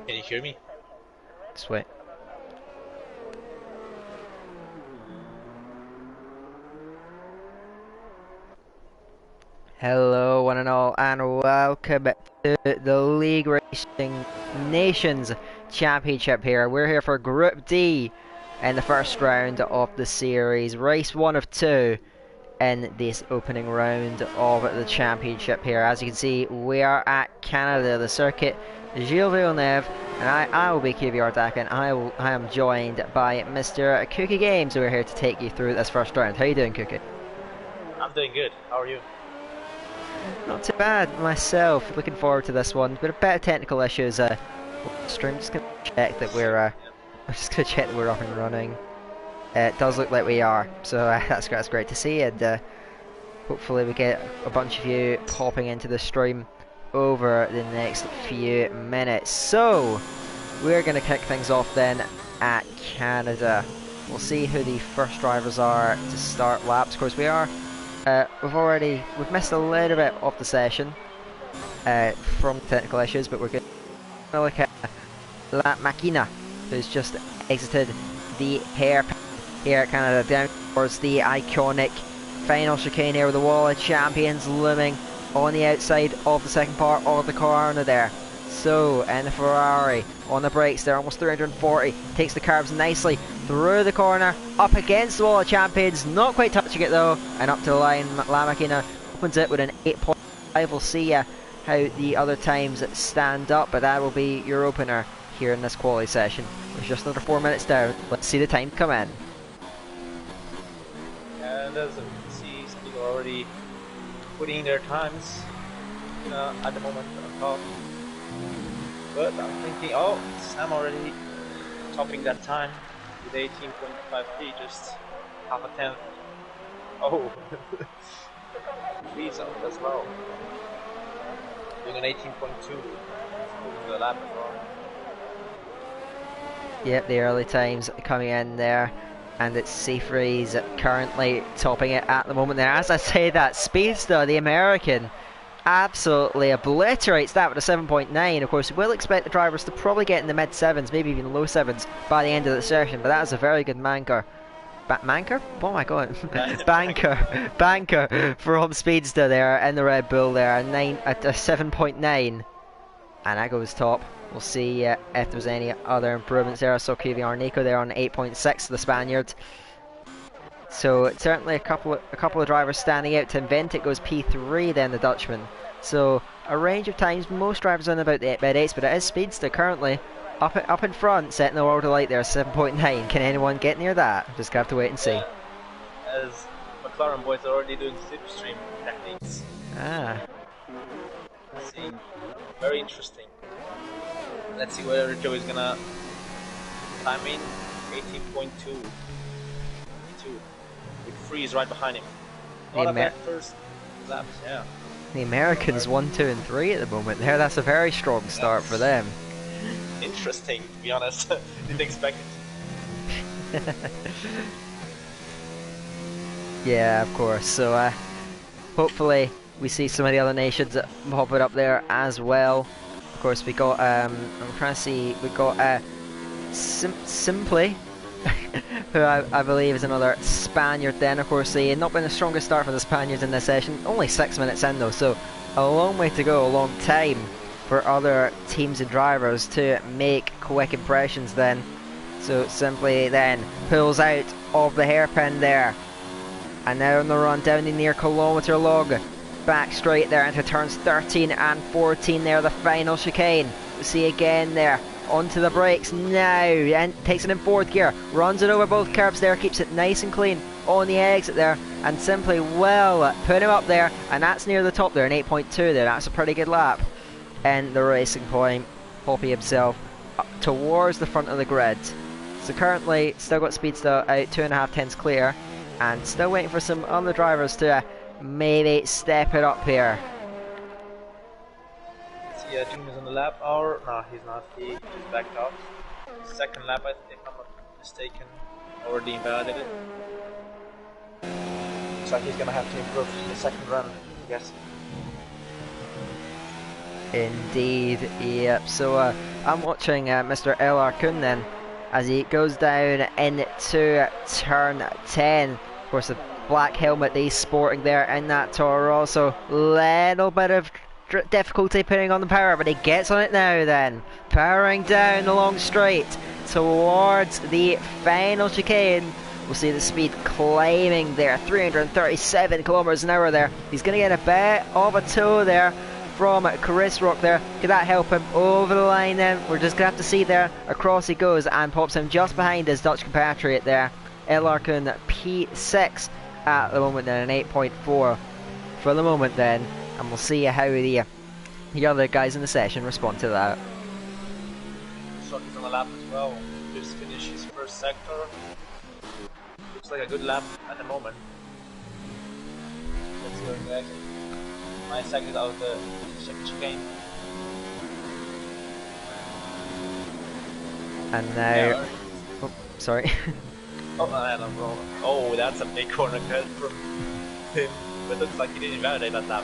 Can you hear me? Sweet. Hello, one and all, and welcome to the League Racing Nations Championship here. We're here for Group D in the first round of the series. Race 1 of 2 in this opening round of the championship here. As you can see, we are at Canada, the circuit Gilles Villeneuve, and I will be QVR Dak, and I am joined by Mr. Cookie Games, who are here to take you through this first round. How you doing, Cookie? I'm doing good. How are you? Not too bad myself. Looking forward to this one. Bit of better technical issues. Stream. Just gonna check that we're. I'm just gonna check that we're up and running. It does look like we are, so that's great. That's great to see, and hopefully we get a bunch of you popping into the stream over the next few minutes. So we're gonna kick things off then at Canada. We'll see who the first drivers are to start laps. Of course, we are. We've missed a little bit of the session from technical issues, but we're going to look at La Machina, who's just exited the hairpin here at Canada, down towards the iconic final chicane here with the wall of champions looming on the outside of the second part of the corner there. So, and the Ferrari on the brakes there, almost 340, takes the carbs nicely through the corner, up against the wall of champions, not quite touching it though, and up to the line. La Machina opens it with an 8.5. We'll see how the other times stand up, but that will be your opener here in this quality session. There's just another 4 minutes down. Let's see the time come in. And as you can see, some people are already putting their times at the moment on top. But I'm thinking, oh, Sam already topping that time with 18.53, just half a tenth. Oh, please, that's low. Doing an 18.2, moving the lap as well. Yep, the early times coming in there, and it's Seafreeze currently topping it at the moment there. As I say that, Speedster, the American, absolutely obliterates that with a 7.9. Of course, we'll expect the drivers to probably get in the mid 7s, maybe even low 7s by the end of the session, but that is a very good manker. Manker? Oh my god. Banker from Speedster there in the Red Bull there, a 7.9. And that goes top. We'll see if there's any other improvements there. I saw QVR Nico there on 8.6 the Spaniard. So certainly a couple of drivers standing out. To Invent it goes P3, then the Dutchman. So a range of times, most drivers in about the mid 8s, but it is Speedster currently up in front, setting the world alight there, 7.9. Can anyone get near that? Just gonna have to wait and see. Yeah. As McLaren boys are already doing slipstream techniques. Ah. Let's see, very interesting. Let's see whether Joe is gonna time in 18.2. With Freeze right behind him. Not a bad first laps, yeah. The Americans 1, 2 and 3 at the moment there. That's a very strong start for them. Interesting, to be honest. Didn't expect it. Yeah, of course. So hopefully we see some of the other nations pop it up there as well. Of course, we got I'm trying to see, we got Simply who I believe is another Spaniard then. Of course, they had not been the strongest start for the Spaniards in this session. Only 6 minutes in though, so a long way to go, a long time for other teams and drivers to make quick impressions then. So Simply then pulls out of the hairpin there. And now on the run down the near kilometre log. Back straight there into turns 13 and 14 there, the final chicane. We see again there. Onto the brakes now, and takes it in fourth gear, runs it over both curbs there, keeps it nice and clean on the exit there, and Simply well put him up there, and that's near the top there, an 8.2 there. That's a pretty good lap. And the Racing Point, Poppy himself up towards the front of the grid. So currently still got Speedster out 2.5 tenths clear, and still waiting for some other drivers to maybe step it up here. Yeah, Jim is on the lap, or no, he's not. He just backed off. Second lap, if I'm not mistaken, already invalidated. So he's gonna have to improve the second run, I guess. Indeed, yep. So I'm watching Mr. LR then as he goes down into turn 10. Of course, the black helmet that he's sporting there in that Toro Rosso. Little bit of difficulty putting on the power, but he gets on it now then. Powering down the long straight towards the final chicane. We'll see the speed climbing there, 337 kilometers an hour there. He's going to get a bit of a toe there from Chris Rock there. Could that help him over the line then? We're just going to have to see there. Across he goes and pops him just behind his Dutch compatriot there. LRNC P6 at the moment then, an 8.4 for the moment then. And we'll see how the other guys in the session respond to that. Shock is on the lap as well. Just finished his first sector. Looks like a good lap at the moment. Let's see where he nice exit out of the chicane. And now... Yeah, oh, sorry. Oh, I don't know. Oh, that's a big corner cut from him. But looks like he didn't validate that lap.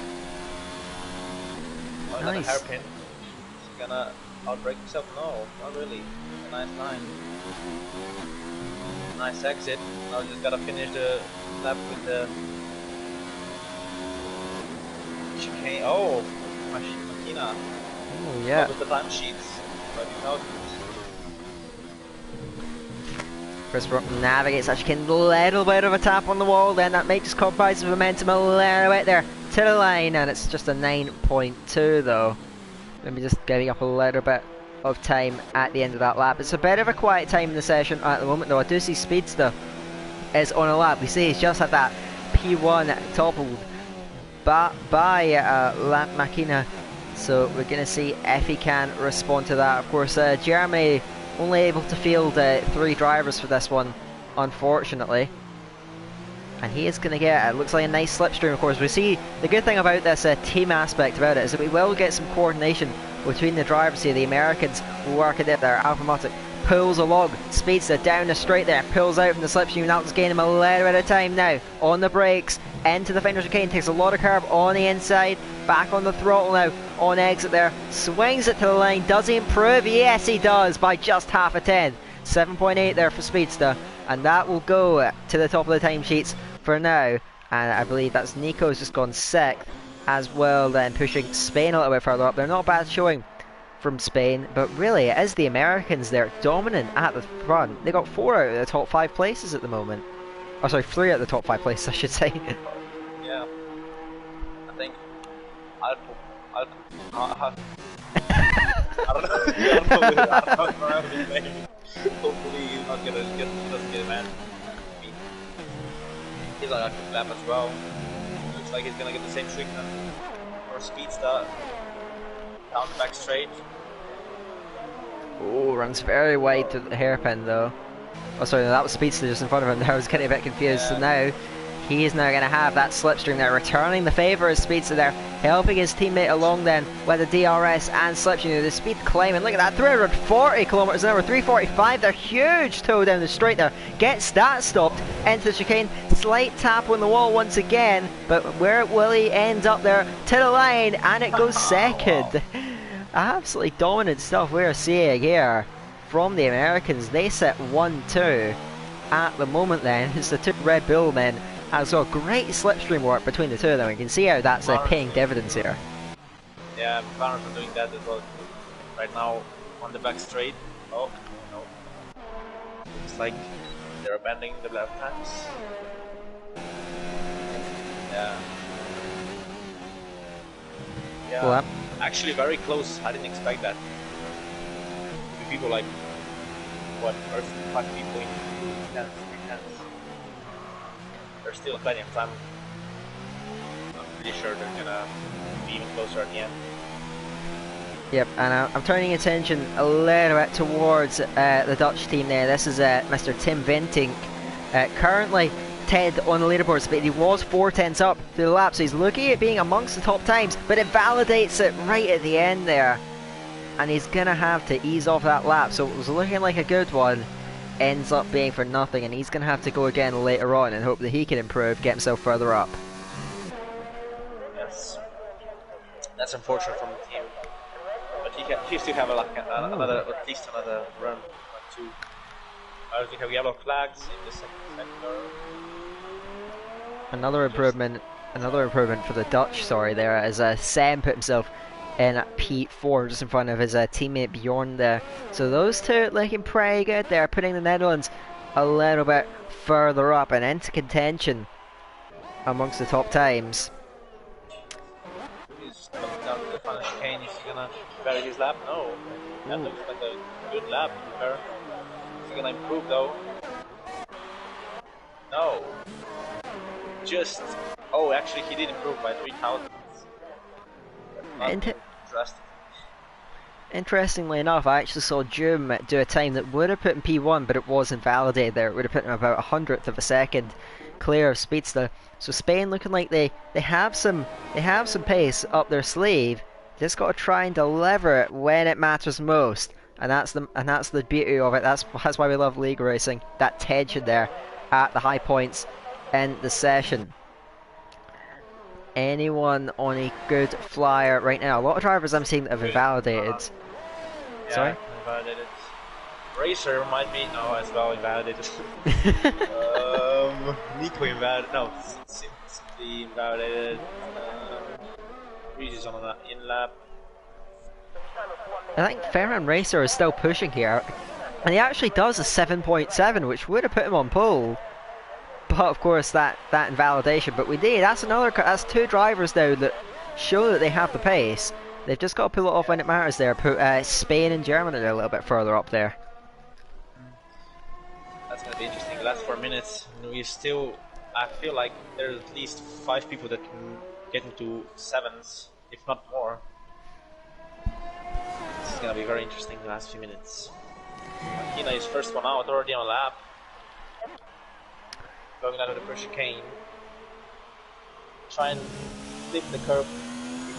Oh, nice. Hairpin. He's gonna outbrake himself. No, not really. A nice line. Nice exit. Now just gotta finish the lap with the chicane. Oh, Machina. Oh, yeah. With the time sheets. But you know, Chris Rock navigates that chicane, little bit of a tap on the wall, then that makes compromise the momentum a little bit there to the line, and it's just a 9.2 though. Maybe just getting up a little bit of time at the end of that lap. It's a bit of a quiet time in the session at the moment though. I do see Speedster is on a lap. We see he's just had that P1 toppled by Lap Machina, so we're going to see if he can respond to that. Of course, Germany only able to field 3 drivers for this one, unfortunately. And he is going to get, it looks like a nice slipstream, of course. We see, the good thing about this team aspect about it is that we will get some coordination between the drivers here. The Americans will work it out there. Alfa Matic pulls along, Speedster down the straight there, pulls out from the slipstream. That's gaining him a little bit of time now. On the brakes, into the final chicane, takes a lot of curb on the inside, back on the throttle now, on exit there, swings it to the line. Does he improve? Yes, he does, by just half a 10. 7.8 there for Speedster, and that will go to the top of the timesheets for now. And I believe that's Nico's just gone 6th as well, then pushing Spain a little bit further up. They're not bad showing from Spain, but really it is the Americans. They're dominant at the front. They got 4 out of the top 5 places at the moment. Oh sorry, 3 out of the top 5 places I should say. Yeah, I think I don't know his name. Hopefully he's not gonna doesn't get a man. He's on a good lap as well. Looks like he's gonna get the same treatment for Speedster. Down the back straight. Oh, runs very wide to the hairpin though. Oh sorry, no, that was Speedster just in front of him there. I was getting a bit confused. Yeah. So now he is now going to have that slipstream there, returning the favour of Speedster there, helping his teammate along then with the DRS and slipstream. The speed climbing, look at that, 340 kilometers an hour, 345. They're huge toe down the straight there. Gets that stopped into the chicane. Slight tap on the wall once again, but where will he end up there? To the line, and it goes second. Absolutely dominant stuff we're seeing here from the Americans. They set 1-2 at the moment then. It's the 2 Red Bull men as well. Great slipstream work between the 2 of them. You can see how that's paying dividends here. Yeah, McLaren are doing that as well. Right now on the back straight. Oh, no. Looks like they're abandoning the lap times. Yeah. Yeah. Well, actually very close. I didn't expect that. People like what, first 5 people in 3 tenths. There's still plenty of time. I'm pretty sure they're gonna be even closer at the end. Yep, and I'm turning attention a little bit towards the Dutch team there. This is Mr. Tim Ventink, currently 10th on the leaderboards, but he was 4 tenths up through the lap, so he's looking at being amongst the top times, but it validates it right at the end there. And he's going to have to ease off that lap, so it was looking like a good one, ends up being for nothing, and he's going to have to go again later on and hope that he can improve, get himself further up. Yes, that's unfortunate from the team. But he still have another, at least another run, 1, 2. We have yellow flags in the second sector. Another improvement for the Dutch, sorry, there, as Sam put himself in at P4 just in front of his teammate Bjorn there. So those two looking pretty good there, putting the Netherlands a little bit further up and into contention amongst the top times. He's coming down to the final chicane. Is he gonna vary his lap? No. That looks like a good lap. Is he gonna improve though? No. Just. Oh, actually, he did improve by 3 thousandths. Interestingly enough, I actually saw Doom do a time that would have put him P1, but it was invalidated there. It would have put him about 100th of a second clear of Speedster. So Spain looking like they have some pace up their sleeve. Just got to try and deliver it when it matters most, and that's the beauty of it. That's why we love league racing. That tension there at the high points in the session. Anyone on a good flyer right now? A lot of drivers I'm seeing that have invalidated. Yeah, sorry? Invalidated. Racer might be as well invalidated. Nico invalidated. No, simply invalidated. Reese is on an in lap. I think Ferran Racer is still pushing here, and he actually does a 7.7, which would have put him on pole. But of course that invalidation. But we did. That's 2 drivers now that show that they have the pace. They've just got to pull it off when it matters there. Put Spain and Germany a little bit further up there. That's gonna be interesting. The last 4 minutes, we still. I feel like there's at least 5 people that can get into 7s, if not more. This is gonna be very interesting. The last few minutes. Makina is first one out, already on lap. Going out of the pressure chicane. Try and flip the curve,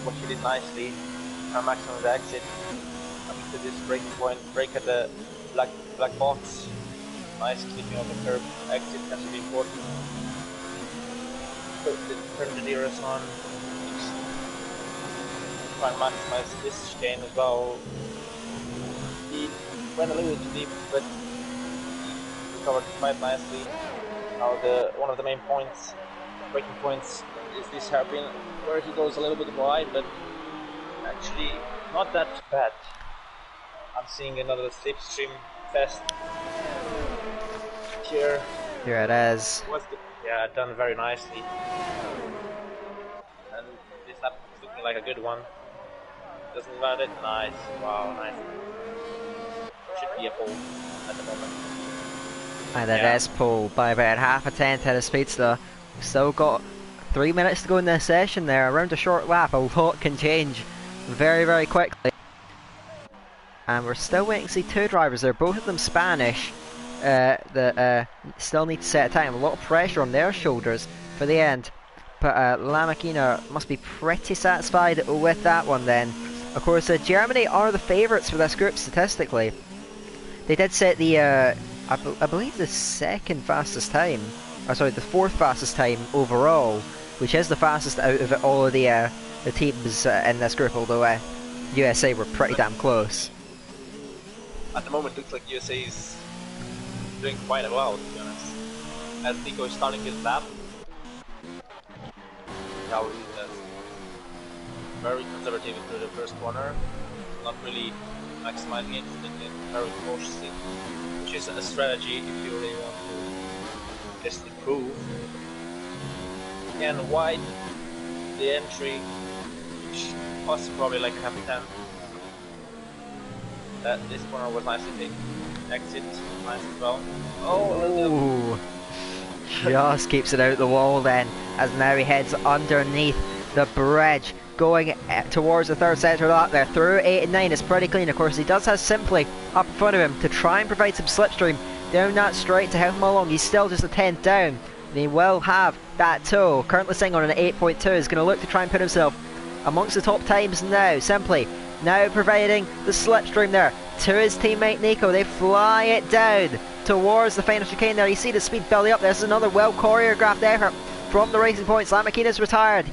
what she did nicely. Her maximum exit. Coming to this braking point, brake at the black box. Nice keeping on the curve. Exit has to be important. Turn the DRS on. Try and maximize this chicane as well. He went a little bit too deep, but he recovered quite nicely. Now one of the main points, braking points, is this hairpin where he goes a little bit wide, but actually not that bad. I'm seeing another slipstream test here. Here it is. Yeah, done very nicely. And this lap is looking like a good one. Doesn't valid. Nice. Wow, nice. Should be a pole at the moment. And it is pole by about half a tenth ahead of Speedster. We've still got 3 minutes to go in this session there. Around a short lap, a lot can change very, very quickly. And we're still waiting to see 2 drivers there, both of them Spanish, that still need to set a time. A lot of pressure on their shoulders for the end. But La Máquina must be pretty satisfied with that one then. Of course, Germany are the favourites for this group statistically. They did set the I believe the 2nd fastest time, or sorry, the 4th fastest time overall, which is the fastest out of all of the teams in this group, although USA were pretty damn close. At the moment, it looks like USA is doing quite well, to be honest. As Nico is starting his lap, now he's very conservative into the first corner, not really maximizing it, very cautiously. Which is a strategy if you really want to just improve. Again, wide the entry, which costs probably like half a tenth. This corner was nicely taken. Exit, nice as well. Oh, just keeps it out the wall then, as now he heads underneath the bridge. Going towards the 3rd sector lap there, through 8 and 9, it's pretty clean. Of course, he does have Simply up in front of him to try and provide some slipstream down that straight to help him along. He's still just a 10th down, and he will have that toe. Currently sitting on an 8.2, is going to look to try and put himself amongst the top times now. Simply now providing the slipstream there to his teammate Nico. They fly it down towards the final chicane there. You see the speed building up. This is another well choreographed effort from the racing point. Sam McKeenan's retired.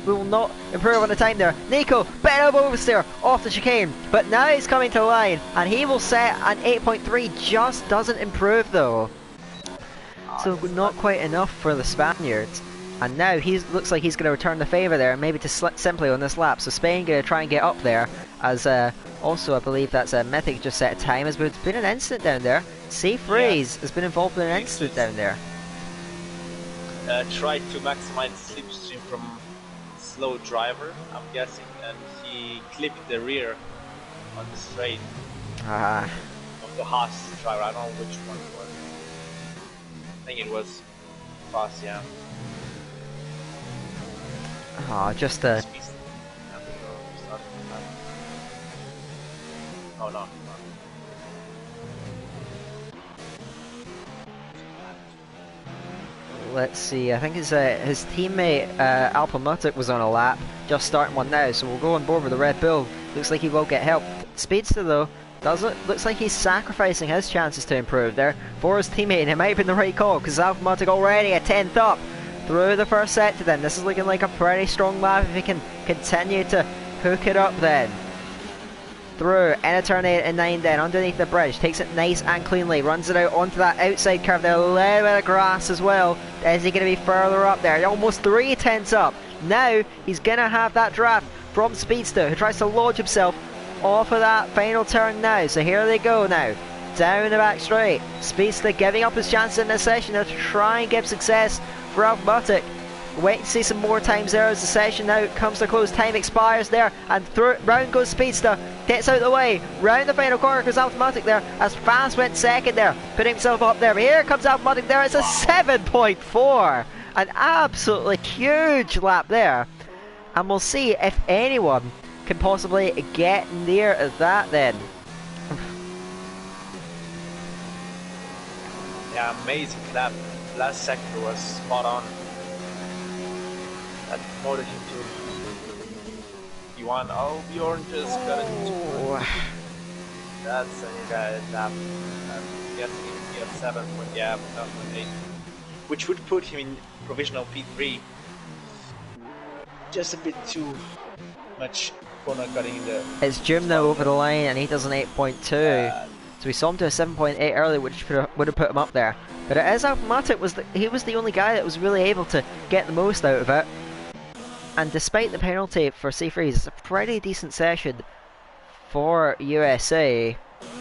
Will not improve on the time there. Nico, bit of oversteer off the chicane, but now he's coming to the line, and he will set an 8.3. Just doesn't improve though. So not quite enough for the Spaniards. And now he looks like he's going to return the favour there, maybe to simply on this lap. So Spain going to try and get up there, as also I believe that's Mythic just set a time. There's been an incident down there. Seafreeze has been involved in an incident down there. Tried to maximize slipstream from slow driver, I'm guessing, and he clipped the rear on the straight of the Haas driver. I don't know which one it was. I think it was Haas, yeah. Oh, just Oh no. Let's see, I think his teammate Alpamatic was on a lap, just starting one now, so we'll go on board with the Red Bull. Looks like he will get help. Speedster though, looks like he's sacrificing his chances to improve there for his teammate, and it might have been the right call, because Alpamatic already a 10th up through the first sector then. This is looking like a pretty strong lap if he can continue to hook it up then. Through, in a turn 8 and 9 then, underneath the bridge, takes it nice and cleanly, runs it out onto that outside curve there, a little bit of grass as well. Is he going to be further up there? Almost 3/10 up. Now, he's going to have that draft from Speedster, who tries to lodge himself off of that final turn now. So here they go now, down the back straight. Speedster giving up his chance in this session to try and give success for Alpamatic. Wait to see some more times there as the session now comes to a close. Time expires there, and round goes Speedster. Gets out of the way. Round the final corner goes Alpamatic there, as Fast went second there, putting himself up there. But here comes Alpamatic there. It's a 7.4. An absolutely huge lap there. And we'll see if anyone can possibly get near that then. Yeah, amazing lap. Last sector was spot on. That promoted him to P1. Oh, Bjorn just got it. That's a good lap. I'm guessing he had 7, but yeah, 7.8. Which would put him in provisional P3. Just a bit too much corner cutting in the... It's Jim now over the line, and he does an 8.2. So we saw him to a 7.8 earlier, which would have put him up there. But it is Alpamatic, he was the only guy that was really able to get the most out of it. And despite the penalty for Seafreeze, it's a pretty decent session for USA.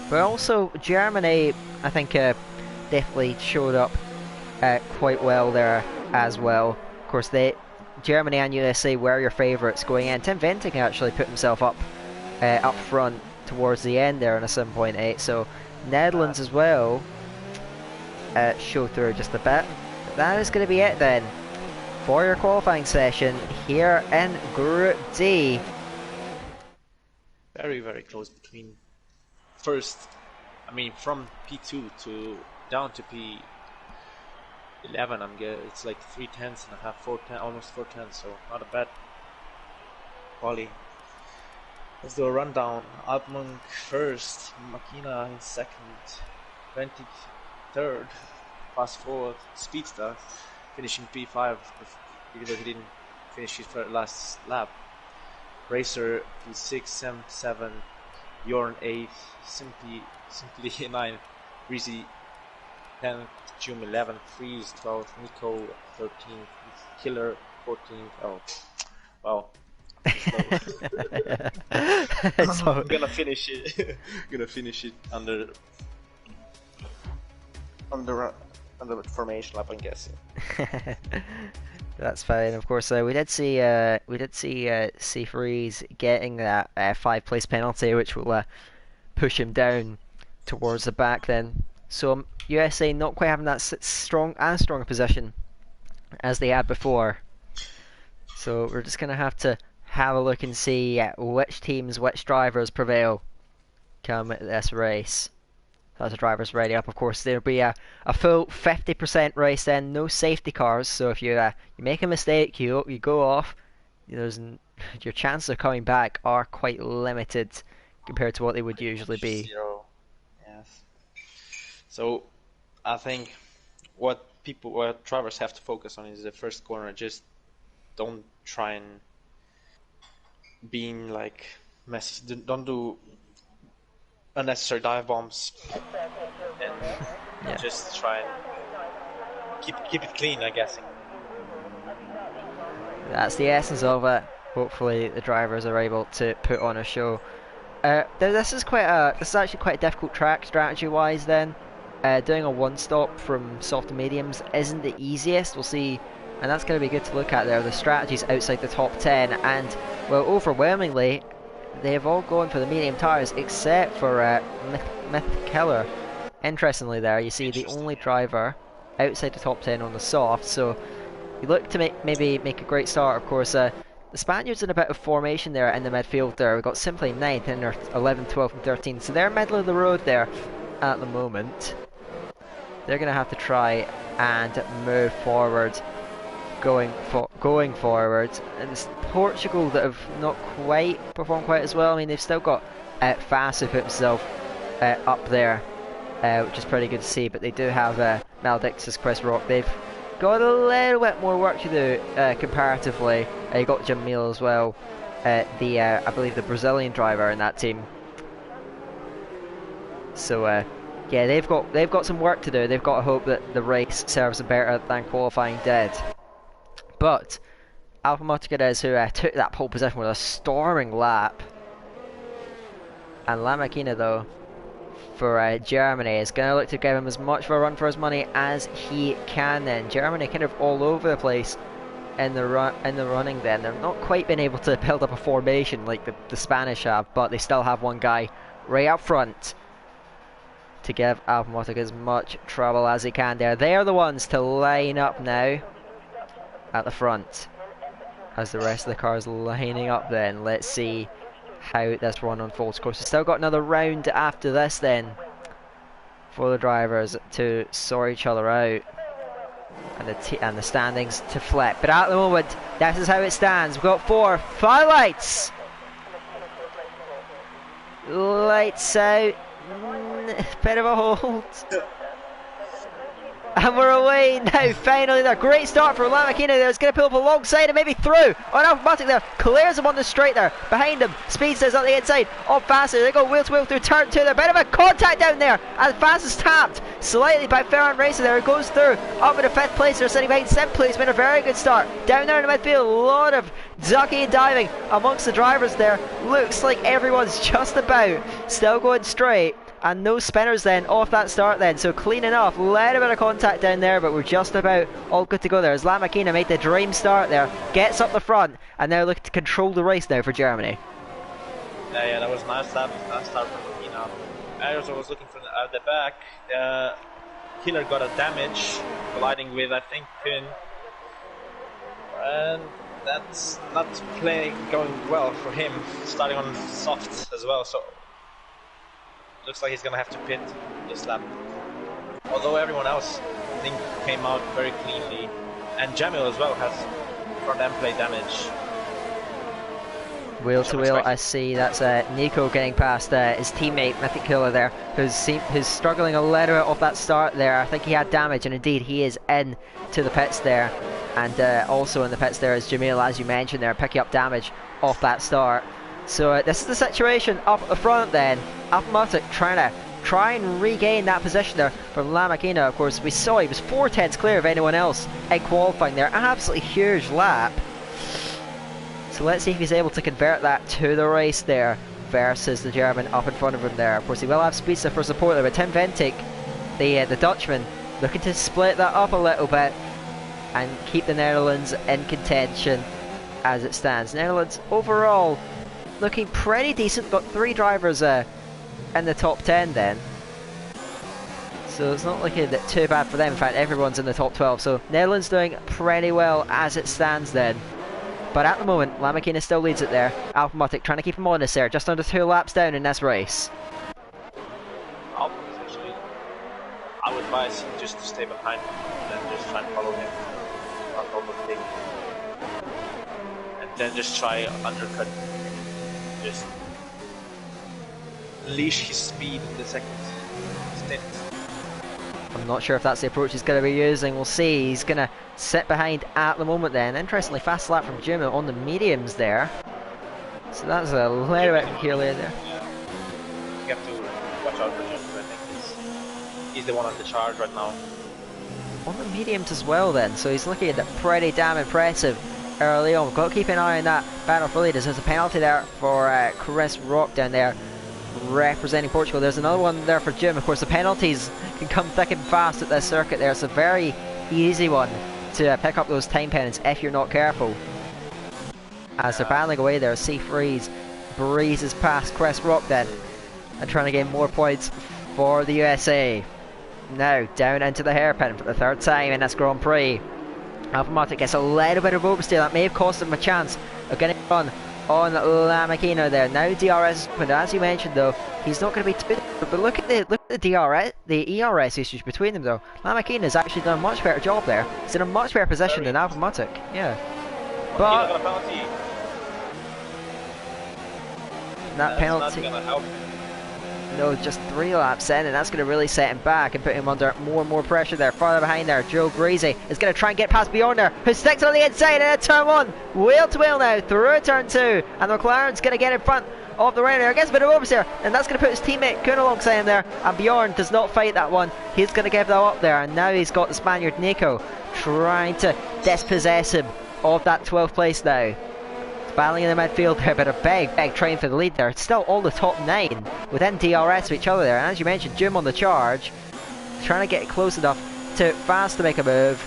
But also Germany, I think, definitely showed up quite well there as well. Of course, Germany and USA were your favourites going in. Tim Venting actually put himself up front towards the end there on a 7.8. So Netherlands as well show through just a bit. But that is going to be it then for your qualifying session here in Group D. Very, very close between from P2 to down to P11. It's like 3/10.5, 4/10, almost 4/10, so not a bad quali. Let's do a rundown. Alpmunk first, Makina in second, 23rd, fast forward, Speedster finishing P5 even though he didn't finish his last lap. Racer P6, 7, Bjorn 8, Simply 9, Breezy 10, Jum 11, Freeze 12, Nico 13, Killer 14. Oh, well. So I'm gonna finish it. under the formation lap, I'm guessing. That's fine. Of course, we did see Seafreeze getting that 5th-place penalty, which will push him down towards the back. Then, so USA not quite having that strong a position as they had before. So we're just gonna have to have a look and see which drivers prevail come this race. As the drivers ready up, of course, there'll be a full 50% race then, no safety cars. So if you make a mistake, you go off, your chances of coming back are quite limited compared to what they would usually be. 0. Yes. So I think what people or drivers have to focus on is the first corner. Just don't try and being like messy. Don't do unnecessary dive bombs, and Yeah. just try and keep it clean, I guess. That's the essence of it. Hopefully the drivers are able to put on a show. This is actually quite a difficult track strategy wise then. Doing a one stop from soft to mediums isn't the easiest, we'll see, and that's going to be good to look at there. The strategies outside the top 10, and well, overwhelmingly they've all gone for the medium tyres except for Myth Killer. Interestingly there, you see the only driver outside the top 10 on the soft, so you look to maybe make a great start. Of course, the Spaniards in a bit of formation there in the midfield there. We've got Simply 9th in their 11, 12 and 13, so they're middle of the road there at the moment. They're going to have to try and move forward, going forward. And it's Portugal that have not quite performed quite as well. I mean, they've still got Fast who put himself up there, which is pretty good to see, but they do have Maledictus, Chris Rock. They've got a little bit more work to do comparatively. You got Jamil as well, I believe the Brazilian driver in that team. So yeah, they've got some work to do. They've got to hope that the race serves them better than qualifying did. But Alpha Motoca who took that pole position with a storming lap, and Lamakina though for Germany is going to look to give him as much of a run for his money as he can. Then Germany kind of all over the place in the running. Then they've not quite been able to build up a formation like the Spanish have, but they still have one guy right up front to give Alpha Motoca as much trouble as he can there. They're the ones to line up now at the front as the rest of the cars lining up. Then let's see how this one unfolds. Of course, we've still got another round after this then for the drivers to sort each other out and the standings to flip. But at the moment, this is how it stands. We've got 4 fire lights. Lights out. Bit of a hold. And we're away now, finally there. Great start for Lamakina there. It's going to pull up alongside and maybe through. On Alphamotic there. Clears him on the straight there. Behind him. Speedsters on the inside. Up faster. They go wheel to wheel through turn 2 there. Bit of a contact down there. And fast is tapped slightly by Ferran Racer there. It goes through. Up in the 5th place. They're sitting behind Simply. It's been a very good start. Down there in the midfield. A lot of ducking and diving amongst the drivers there. Looks like everyone's just about still going straight. And no spinners then off that start then, so clean enough. Little bit of contact down there, but we're just about all good to go there as Lamakina made the dream start there, gets up the front, and now looking to control the race now for Germany. Yeah, that was a nice start from Lamakina. I also was looking for the back. Killer got a damage, colliding with, I think, Pin. And that's not going well for him, starting on soft as well, so looks like he's gonna have to pit this lap. Although everyone else, I think, came out very cleanly, and Jamil as well has front end plate damage. Wheel to wheel, I see that's Nico getting past his teammate Mythic Killer there, who's struggling a little bit off that start there. I think he had damage, and indeed he is in to the pits there, and also in the pits there is Jamil, as you mentioned there, picking up damage off that start. So this is the situation up at the front then. Alphamotic try and regain that position there from Lamakina. Of course, we saw he was 4/10 clear of anyone else in qualifying there. An absolutely huge lap. So let's see if he's able to convert that to the race there versus the German up in front of him there. Of course, he will have Speedster for support there, but Tim Ventic, the Dutchman, looking to split that up a little bit and keep the Netherlands in contention as it stands. Netherlands overall looking pretty decent. Got 3 drivers in the top 10 then, so it's not looking too bad for them. In fact, everyone's in the top 12, so Netherlands doing pretty well as it stands then. But at the moment, Lamakina still leads it there. Alphamotic trying to keep him honest there, just under 2 laps down in this race. Actually, I would advise him just to stay behind him and then just try and follow him, not overtake him, and then just try undercut him. Just unleash his speed in the second stint. I'm not sure if that's the approach he's going to be using. We'll see. He's going to sit behind at the moment then. Interestingly, fast lap from Jim on the mediums there. So that's a little bit peculiar there. Yeah. You have to watch out for Jim, because I think he's the one on the charge right now. On the mediums as well then, so he's looking at it pretty damn impressive early on. We've got to keep an eye on that battle for leaders. There's a penalty there for Chris Rock down there representing Portugal. There's another one there for Jim. Of course, the penalties can come thick and fast at this circuit there. It's a very easy one to pick up those time penalties if you're not careful. As they're battling away there, Freeze breezes past Chris Rock then and trying to gain more points for the USA. Now down into the hairpin for the third time in this Grand Prix. Alpha gets a little bit of oversteer. That may have cost him a chance of getting run on Lamachino there. Now DRS is open. As you mentioned though, he's not going to be too. But look at the DRS, the ERS usage between them though. Lamachino has actually done a much better job there. He's in a much better position than Alpha. Yeah. But that penalty. No, just 3 laps in, and that's going to really set him back and put him under more and more pressure there. Farther behind there, Joe Greasy is going to try and get past Bjorn there, who sticks on the inside in turn 1. Wheel to wheel now through turn 2, and the McLaren's going to get in front of the Renault. Gets a bit of oversteer, and that's going to put his teammate Kuhn alongside him there, and Bjorn does not fight that one. He's going to give that up there, and now he's got the Spaniard Nico trying to dispossess him of that 12th place now. Battling in the midfield there, but a big train for the lead there. It's still all the top 9 within DRS of each other there. And as you mentioned, Jim on the charge, trying to get close enough to fast to make a move.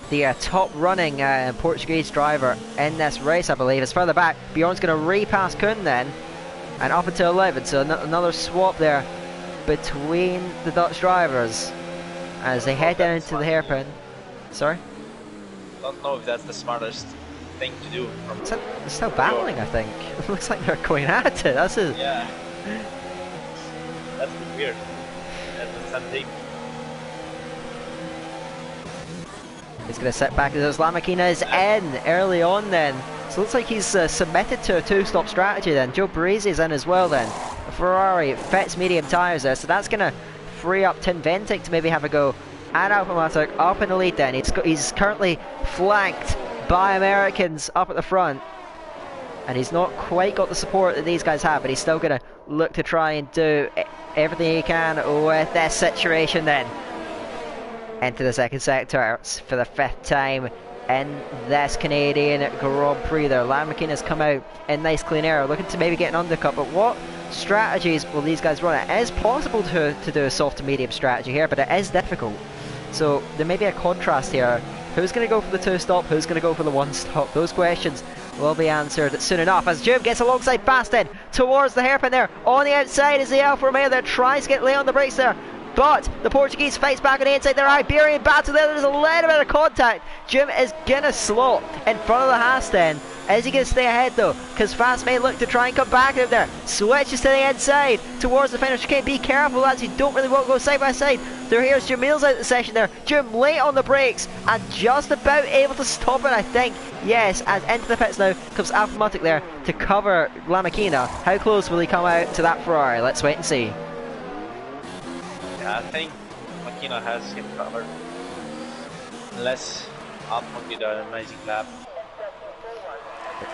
The top running Portuguese driver in this race, I believe, is further back. Bjorn's going to repass Kuhn then, and up until 11. So another swap there between the Dutch drivers as they head down into the hairpin. Sorry? I don't know if that's the smartest thing to do. They're still battling, I think. It looks like they're going at it. Yeah. That's weird. That's something. He's going to sit back as Lamachina is in early on then. So it looks like he's submitted to a 2-stop strategy then. Joe Barresi is in as well then. A Ferrari fits medium tyres there, so that's going to free up Tim Ventic to maybe have a go at Alpha Matic up in the lead then. He's currently flanked by Americans up at the front, and he's not quite got the support that these guys have, but he's still going to look to try and do everything he can with this situation then. Into the second sector for the 5th time in this Canadian Grand Prix there. Lamachina has come out in nice clean air, looking to maybe get an undercut, but what strategies will these guys run? It is possible to do a soft to medium strategy here, but it is difficult. So there may be a contrast here. Who's going to go for the 2-stop? Who's going to go for the 1-stop? Those questions will be answered soon enough as Jim gets alongside fast in towards the hairpin there. On the outside is the Alfa Romeo that tries to get Lay on the brakes there. But the Portuguese fights back on the inside there. Iberian battle there. There's a little bit of contact. Jim is going to slot in front of the Haas then. Is he going to stay ahead though? Because Fast may look to try and come back at him there. Switches to the inside towards the finish. Okay, be careful lads, you don't really want to go side by side. So here's Jamil's out of the session there. Jim late on the brakes and just about able to stop it, I think. Yes, as into the pits now comes Alpha Matic there to cover Lamachina. How close will he come out to that Ferrari? Let's wait and see. Yeah, I think Makina has him covered. Unless Alpha did an amazing lap.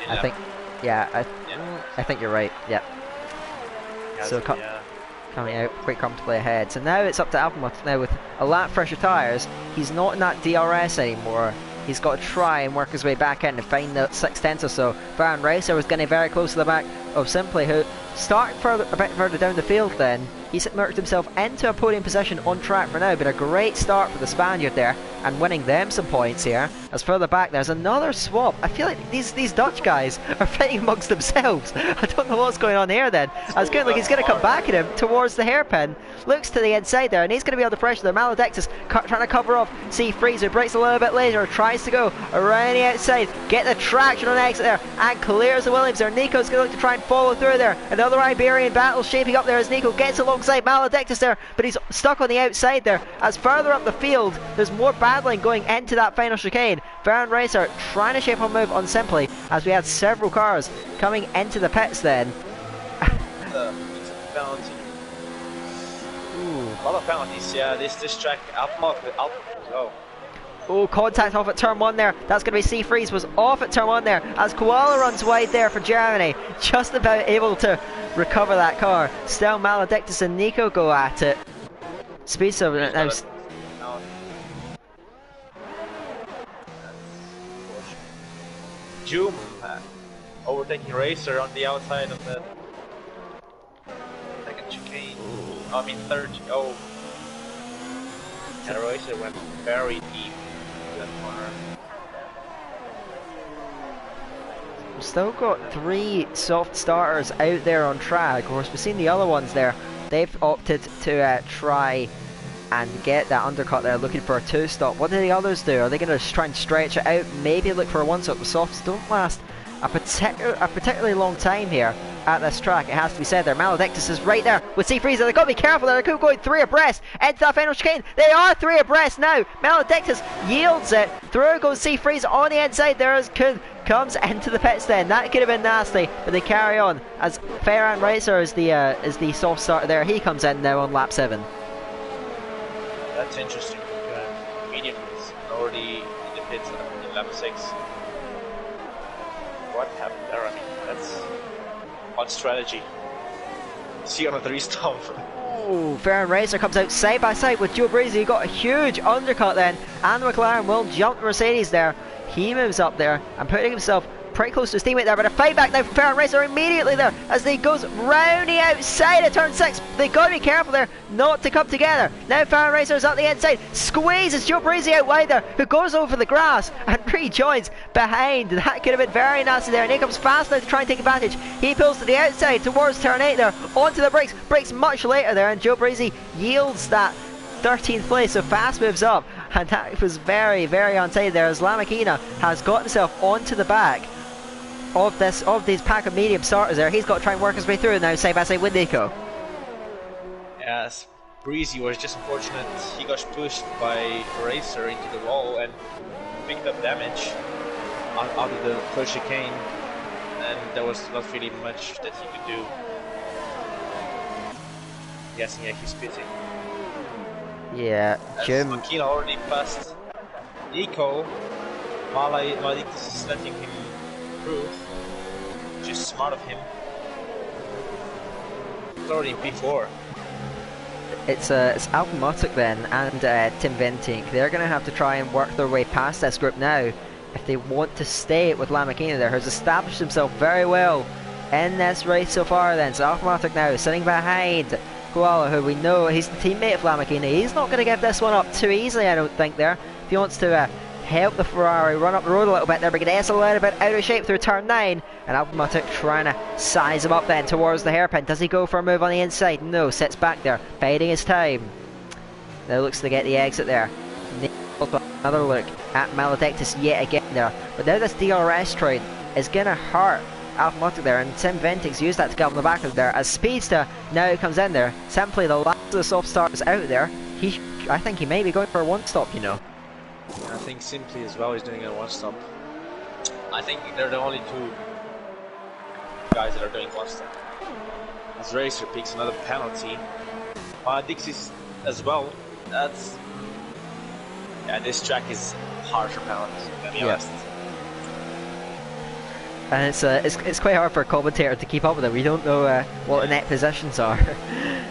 I think, I think you're right. Yeah. So coming out quite comfortably ahead. So now it's up to Alphamut now with a lap fresher tyres. He's not in that DRS anymore. He's got to try and work his way back in to find the 6/10 or so. Baron Racer was getting very close to the back of Simply, who started a bit further down the field then. He's merged himself into a podium position on track for now, but a great start for the Spaniard there, and winning them some points here. As further back there's another swap. I feel like these Dutch guys are fighting amongst themselves. I don't know what's going on here then. As good like he's going to come back at him towards the hairpin. Looks to the inside there, and he's going to be under pressure there. Maledictus trying to cover off Freezer, breaks a little bit later, tries to go around the outside, get the traction on the exit there, and clears the Williams there. Nico's going to look to try and follow through there. Another Iberian battle shaping up there as Nico gets alongside Maledictus there, but he's stuck on the outside there. As further up the field, there's more battling going into that final chicane. Baron Racer trying to shape a move on Simply, as we had several cars coming into the pits then. Ooh. A lot of penalties. Yeah, this track Alpha as well. Oh, contact off at turn 1 there. That's going to be Seafreeze was off at turn 1 there as Koala runs wide there for Germany. Just about able to recover that car. Still Maledictus and Nico go at it. Speedster now. Joom overtaking Racer on the outside of the second chicane. I mean third. Oh, and Racer went very deep. Corner. We've still got 3 soft starters out there on track. Of course, we've seen the other ones there. They've opted to try and get that undercut there, looking for a 2-stop. What do the others do? Are they going to try and stretch it out? Maybe look for a 1-stop. The softs don't last a particularly long time here at this track, it has to be said there. Maledictus is right there with Seafreezer. They've got to be careful there. They're going 3 abreast into that final chicane. They are 3 abreast now. Maledictus yields it. Through goes Seafreezer on the inside. There is Kuhn comes into the pits then. That could have been nasty, but they carry on as Ferran Reiser is the soft starter there. He comes in now on lap 7. That's interesting. Medium is already in the pits in lap 6. What happened there? I mean, that's on strategy. See on a 3-stop. Oh, Ferran Reiser comes out side by side with Joe Breezy. He got a huge undercut then, and McLaren will jump the Mercedes there. He moves up there and putting himself pretty close to his teammate there, but a fight back now from Ferran Reiser immediately there as he goes round the outside of turn 6. They got to be careful there not to come together. Now Ferran Reiser is up the inside, squeezes Joe Breezy out wide there, who goes over the grass and rejoins behind. That could have been very nasty there, and he comes fast now to try and take advantage. He pulls to the outside towards turn 8 there, onto the brakes much later there, and Joe Breezy yields that 13th place, so fast moves up, and that was very, very untidy there as Lamachina has got himself onto the back of these pack of medium starters there. He's got to try and work his way through now, side by side with Nico. Yes, Breezy was just unfortunate. He got pushed by Racer into the wall and picked up damage out of the first chicane, and there was not really much that he could do. Guessing, yeah, he's pitting. Yeah, Jim. Makina already passed Nico. Maledictus is letting him through. Just smart of him. It's already in P4. It's Alphamotic then and Tim Ventink. They're going to have to try and work their way past this group now if they want to stay with Lamachina there, who's established himself very well in this race so far then. So Alphamotic now sitting behind Koala, who we know he's the teammate of Lamachina. He's not going to give this one up too easily, I don't think there. If he wants to help the Ferrari run up the road a little bit there, but get a little bit out of shape through turn 9, and Alphamotic trying to size him up then towards the hairpin. Does he go for a move on the inside? No, sits back there, biding his time. Now looks to get the exit there. Another look at Maledictus yet again there, but now this DRS train is going to hurt Alphamotic there, and Tim Ventik's used that to get on the back of there as Speedster now comes in there. Simply the last of the soft starters out there. I think he may be going for a 1-stop, you know. I think Simply as well is doing a 1-stop. I think they're the only 2 guys that are doing 1-stop. As Racer picks another penalty. Dixie's as well. That's... yeah, this track is harsher penalties, to be honest. And it's quite hard for a commentator to keep up with it. We don't know what the net positions are.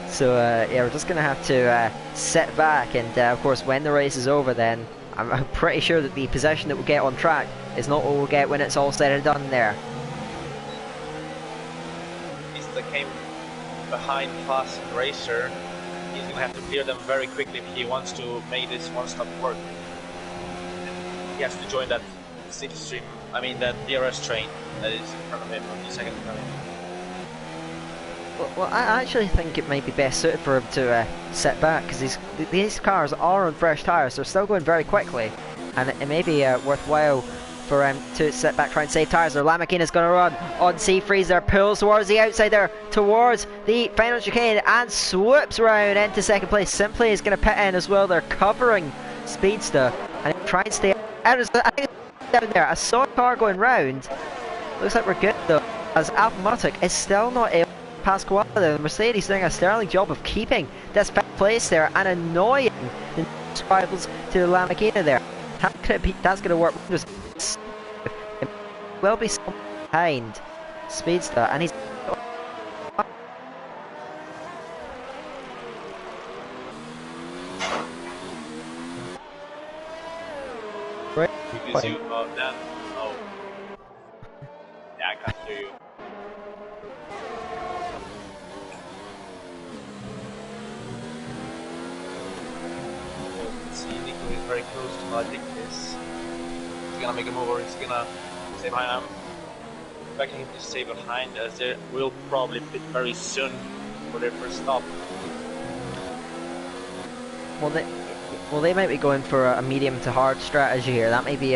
So yeah, we're just going to have to sit back, and of course when the race is over then I'm pretty sure that the position that we'll get on track is not what we'll get when it's all said and done there. That came behind fast Racer. He's going to have to clear them very quickly if he wants to make this 1-stop work. And he has to join that slipstream, that DRS train that is in front of him on the second coming. Well, I actually think it might be best suited for him to sit back, because these cars are on fresh tyres. They're still going very quickly, and it may be worthwhile for him to sit back, try and save tyres. Their Lamachina's going to run on Seafreezer, pulls towards the outside there, towards the final chicane, and swoops round into second place. Simply is going to pit in as well. They're covering Speedster and try and stay out. I think it's down there. I saw a car going round. Looks like we're good though, as Alphamotic is still not able past Koala. The Mercedes doing a sterling job of keeping this fifth place there and annoying the rivals to the La Maquina there. That's going to work wonders. It will be someone behind Speedster, and he's right. Because you then oh yeah, I can't hear you. See, Nico is very close to Maledictus. He's gonna make a move, or he's gonna stay behind. I'm expecting him to stay behind, as they will probably pit very soon for their first stop. Well, they might be going for a medium to hard strategy here. That may be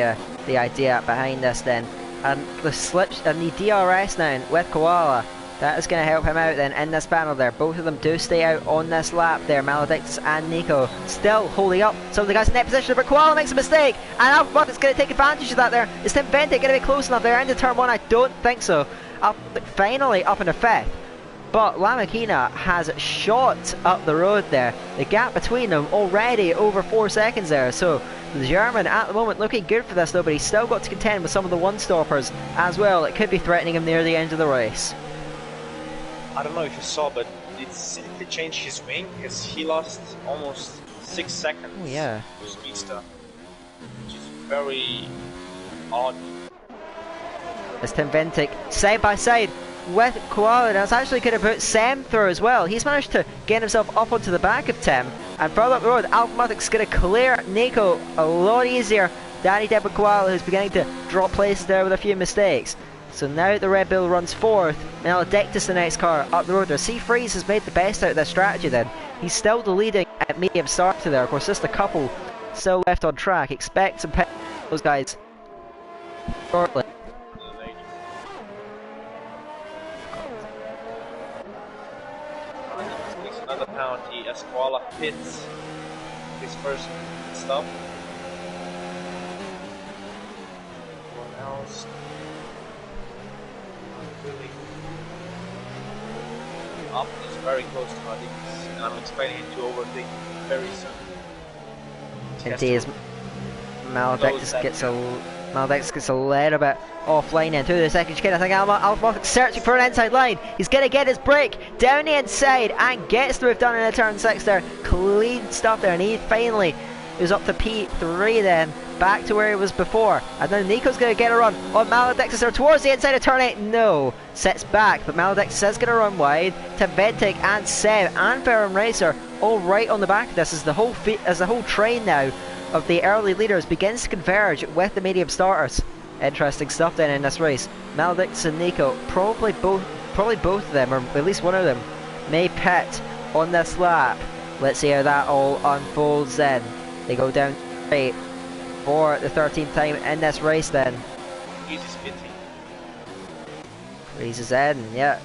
the idea behind this then. And the slips and the DRS now with Koala, that is going to help him out then in this battle there. Both of them do stay out on this lap there. Maledictus and Nico still holding up some of the guys in that position, but Koala makes a mistake, and Alpha is going to take advantage of that there. Is Tim Vente going to be close enough there into turn 1? I don't think so. Finally up in the 5th. But La Maquina has shot up the road there. The gap between them already over 4 seconds there. So the German at the moment looking good for this though, but he's still got to contend with some of the one-stoppers as well. It could be threatening him near the end of the race. I don't know if you saw, but it simply changed his wing because he lost almost 6 seconds. Oh yeah. To Speedster, which is very odd. As Tim Ventic side by side with Koala, and it's actually going to put Sam through as well. He's managed to get himself up onto the back of Tim, and further up the road, Alphamatics going to clear Nico a lot easier than he did with Koala, who's beginning to drop places there with a few mistakes. So now the Red Bull runs 4th, Maledictus the next car up the road there. C Freeze has made the best out of this strategy then. He's still the leading at medium starter there. Of course, just a couple still left on track. Expect some pit those guys shortly. Another penalty as Koala hits his first stop. Everyone else really up is very close to Maledictus, and I'm expecting him to overtake very soon. Indeed, Maledictus gets a little bit offline into the second chicane. I think Alphamatics searching for an inside line. He's going to get his break down the inside and gets the move done in a turn 6 there. Clean stuff there, and he finally is up to P3 then, back to where he was before. And then Nico's going to get a run on Maledictus there towards the inside of turn 8. No, sits back, but Maledictus is going to run wide. Tim Ventic and Seb and Ferrum Racer all right on the back of this as the whole train now of the early leaders begins to converge with the medium starters. Interesting stuff then in this race. Maledictus and Nico, probably both of them, or at least one of them, may pit on this lap. Let's see how that all unfolds then. They go down straight for the 13th time in this race then. Freeze is pitting. Freeze is in, yeah.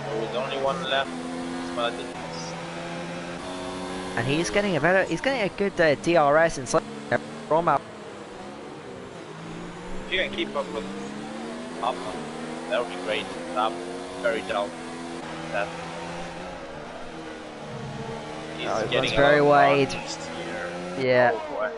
So with only one left, it's Maledictus. And he's getting a good DRS and from out. If you can keep up with up, that would be great. I'm very down. That he's getting very wide. Yeah. Oh boy.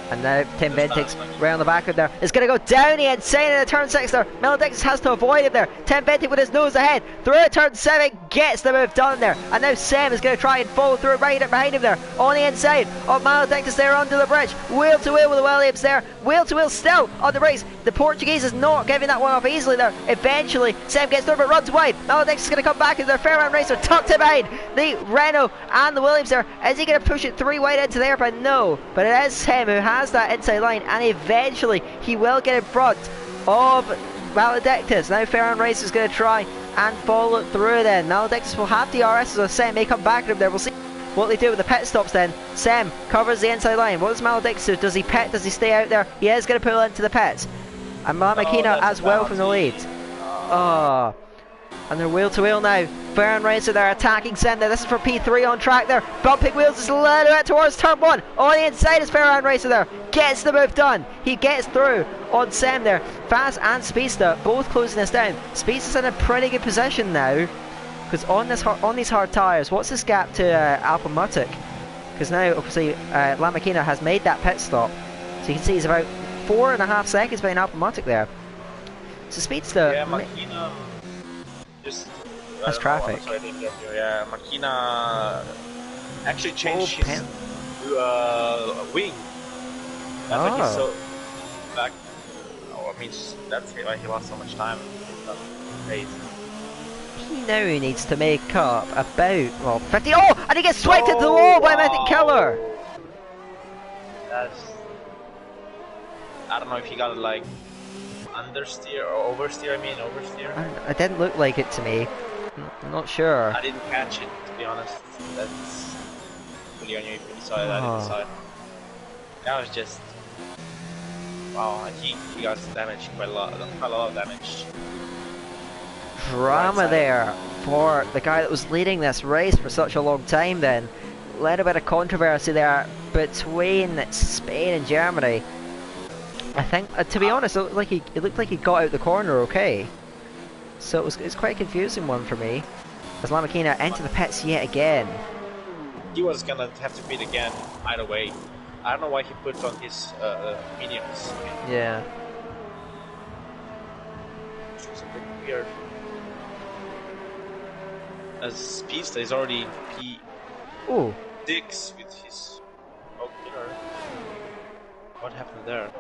And now Tim Ventic's round the back of there. It's going to go down the inside in the turn 6 there. Maledictus has to avoid it there. Tim Ventic with his nose ahead. Through turn 7, gets the move done there. And now Sam is going to try and follow through right behind him there. On the inside of Maledictus there under the bridge. Wheel to wheel with the Williams there. Wheel to wheel still on the brakes. The Portuguese is not giving that one off easily there. Eventually, Sam gets through but runs wide. Maledictus is going to come back as their Fairman Racer tucked it behind the Renault and the Williams there. Is he going to push it 3 wide into the airplane? No. But it is Sam who has that inside line, and eventually he will get in front of Maledictus. Now Ferran Race is going to try and follow through then. Maledictus will have DRS as a Sam may come back at him there. We'll see what they do with the pit stops then. Sam covers the inside line. What does Maledictus do? Does he pit? Does he stay out there? He is going to pull into the pits. And La Maquina as well from the lead. And they're wheel to wheel now. Fair and Racer, they're attacking Sem there. This is for P3 on track there. Bumping wheels just a little bit towards turn 1. On the inside is Fair and Racer there. Gets the move done. He gets through on Sem there. Fast and Speedster both closing this down. Speedster's in a pretty good position now. Because on these hard tyres, what's this gap to Alpha Mutic? Because now, obviously, La Machina has made that pit stop. So you can see he's about 4.5 seconds behind Alpha Mutic there. So Speedster... Yeah, Machina... Just... That's traffic. Yeah, Machina... actually changed his wing. That's why he's so... back... Oh, I mean, that's why he lost so much time. He now needs to make up about, well, 50. Oh! And he gets swiped into the wall by Mythic Killer! That's... I don't know if he got like understeer or oversteer. I mean, oversteer. It didn't look like it to me. I'm not sure. I didn't catch it, to be honest. That's really on you if you saw it. I didn't saw it. That was just... wow, I think he got damaged quite a lot of damage. Drama right there for the guy that was leading this race for such a long time then. Led a bit of controversy there between Spain and Germany. I think, to be honest, it looked like he got out the corner okay. So it's quite a confusing one for me. As La Machina enter the pits yet again. He was gonna have to beat again either way. I don't know why he put on his mediums. Yeah. It's a bit weird. As Speedster is already P6 with his killer. What happened there?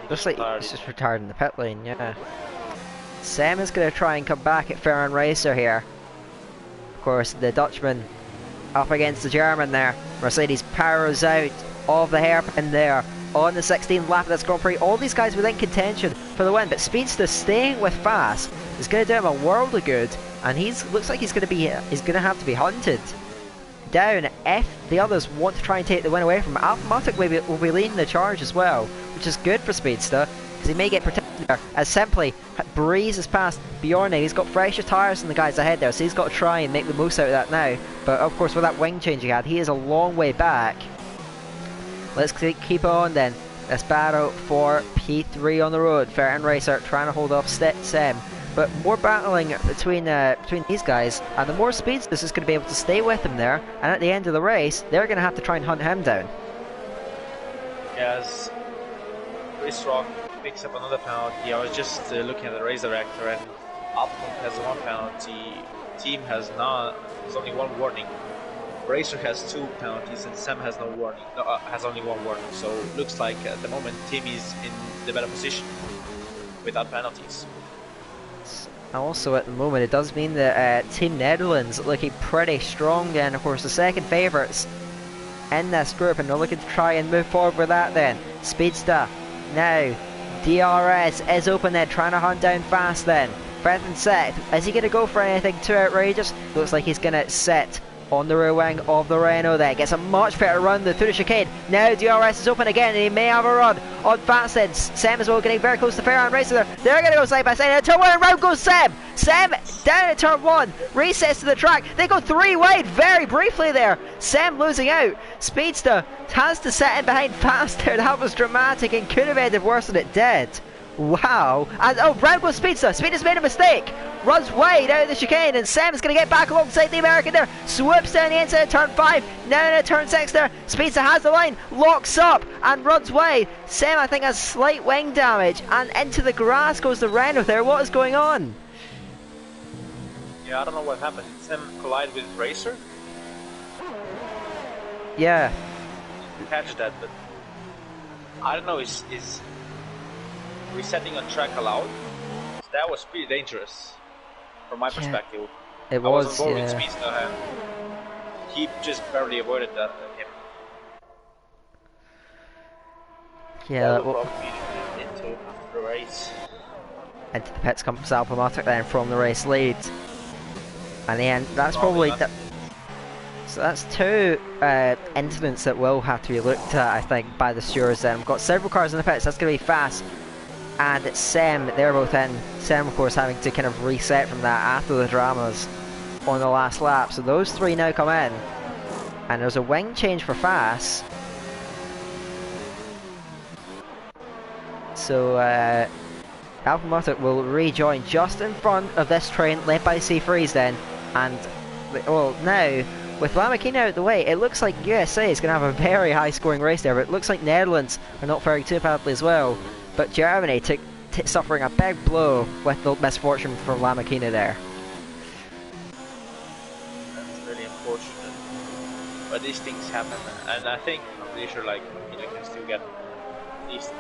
Looks like he's just retired in the pit lane, yeah. Sem is going to try and come back at Ferran Racer here. Of course, the Dutchman up against the German there. Mercedes powers out of the hairpin there on the 16th lap of this Grand Prix. All these guys within contention for the win, but Speedster staying with Fast is going to do him a world of good, and looks like he's going to have to be hunted down if the others want to try and take the win away from him. Alpha Mutic will be leading the charge as well, which is good for Speedster, because he may get protected there, as Simply breezes past Bjorn. He's got fresher tyres than the guys ahead there, so he's got to try and make the most out of that now. But of course, with that wing change he had, he is a long way back. Let's keep on then. This battle for P3 on the road. Ferran Racer trying to hold off Sem. But more battling between these guys, and the more speeds this is going to be able to stay with him there, and at the end of the race, they're going to have to try and hunt him down. Yes, Race Rock picks up another penalty. I was just looking at the race director, and Upland has 1 penalty, Team has not. There's only 1 warning. Racer has 2 penalties, and Sam has no warning. Has only 1 warning. So looks like at the moment Team is in the better position without penalties. Also at the moment it does mean that Team Netherlands looking pretty strong, and of course the second favourites in this group, and they're looking to try and move forward with that then. Speedster now, DRS is open then, trying to hunt down Fast then. 5th and 6th, is he going to go for anything too outrageous? Looks like he's going to sit on the rear wing of the Renault there. Gets a much better run through the chicane. Now DRS is open again, and he may have a run on Fast then. Sem as well getting very close to Ferran Racer there. They're going to go side by side. And turn 1 and round goes Sem. Sem down at turn 1. Resets to the track. They go 3 wide very briefly there. Sem losing out. Speedster has to set in behind Fast there. That was dramatic and could have ended worse than it did. Wow. And oh, round goes Speedster. Speedster's made a mistake. Runs wide out of the chicane, and Sam is going to get back alongside the American there. Swoops down the inside of turn 5. Now into turn 6 there. Speedster has the line, locks up, and runs wide. Sam, I think, has slight wing damage, and into the grass goes the Renault there. What is going on? Yeah, I don't know what happened. Did Sam collide with Racer? Yeah. Catch that, but I don't know. Is resetting on track allowed? That was pretty dangerous from my perspective. It was, I wasn't involved with Speedster, and he just barely avoided that him. Yeah, that will into the race. Into the pits comes Alpha Mutic then from the race lead. And then that's probably so that's 2 incidents that will have to be looked at, I think, by the stewards then. We've got several cars in the pits. That's going to be Fast and Sem, they're both in. Sem, of course, having to kind of reset from that after the dramas on the last lap. So those three now come in. And there's a wing change for Fass. So Alpha will rejoin just in front of this train led by C Freeze then. And, well, now, with Lamborghini out of the way, it looks like USA is going to have a very high scoring race there. But it looks like Netherlands are not faring too badly as well. But Germany suffering a big blow with the misfortune from Lamborghini there. That's really unfortunate. But these things happen, and I think, I'm pretty sure, like, can still get at least 2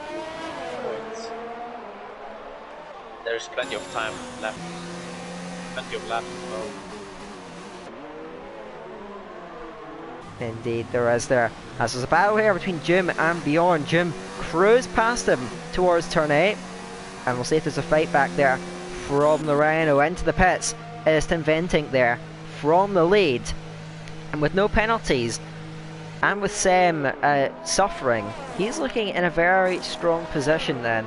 points. There's plenty of time left. Plenty of laps as well. Indeed, there is there. As there's a battle here between Jim and Bjorn. Jim cruised past him towards turn 8. And we'll see if there's a fight back there from the Rhino into the pits. It is Tim Ventink there from the lead. And with no penalties, and with Sem suffering, he's looking in a very strong position then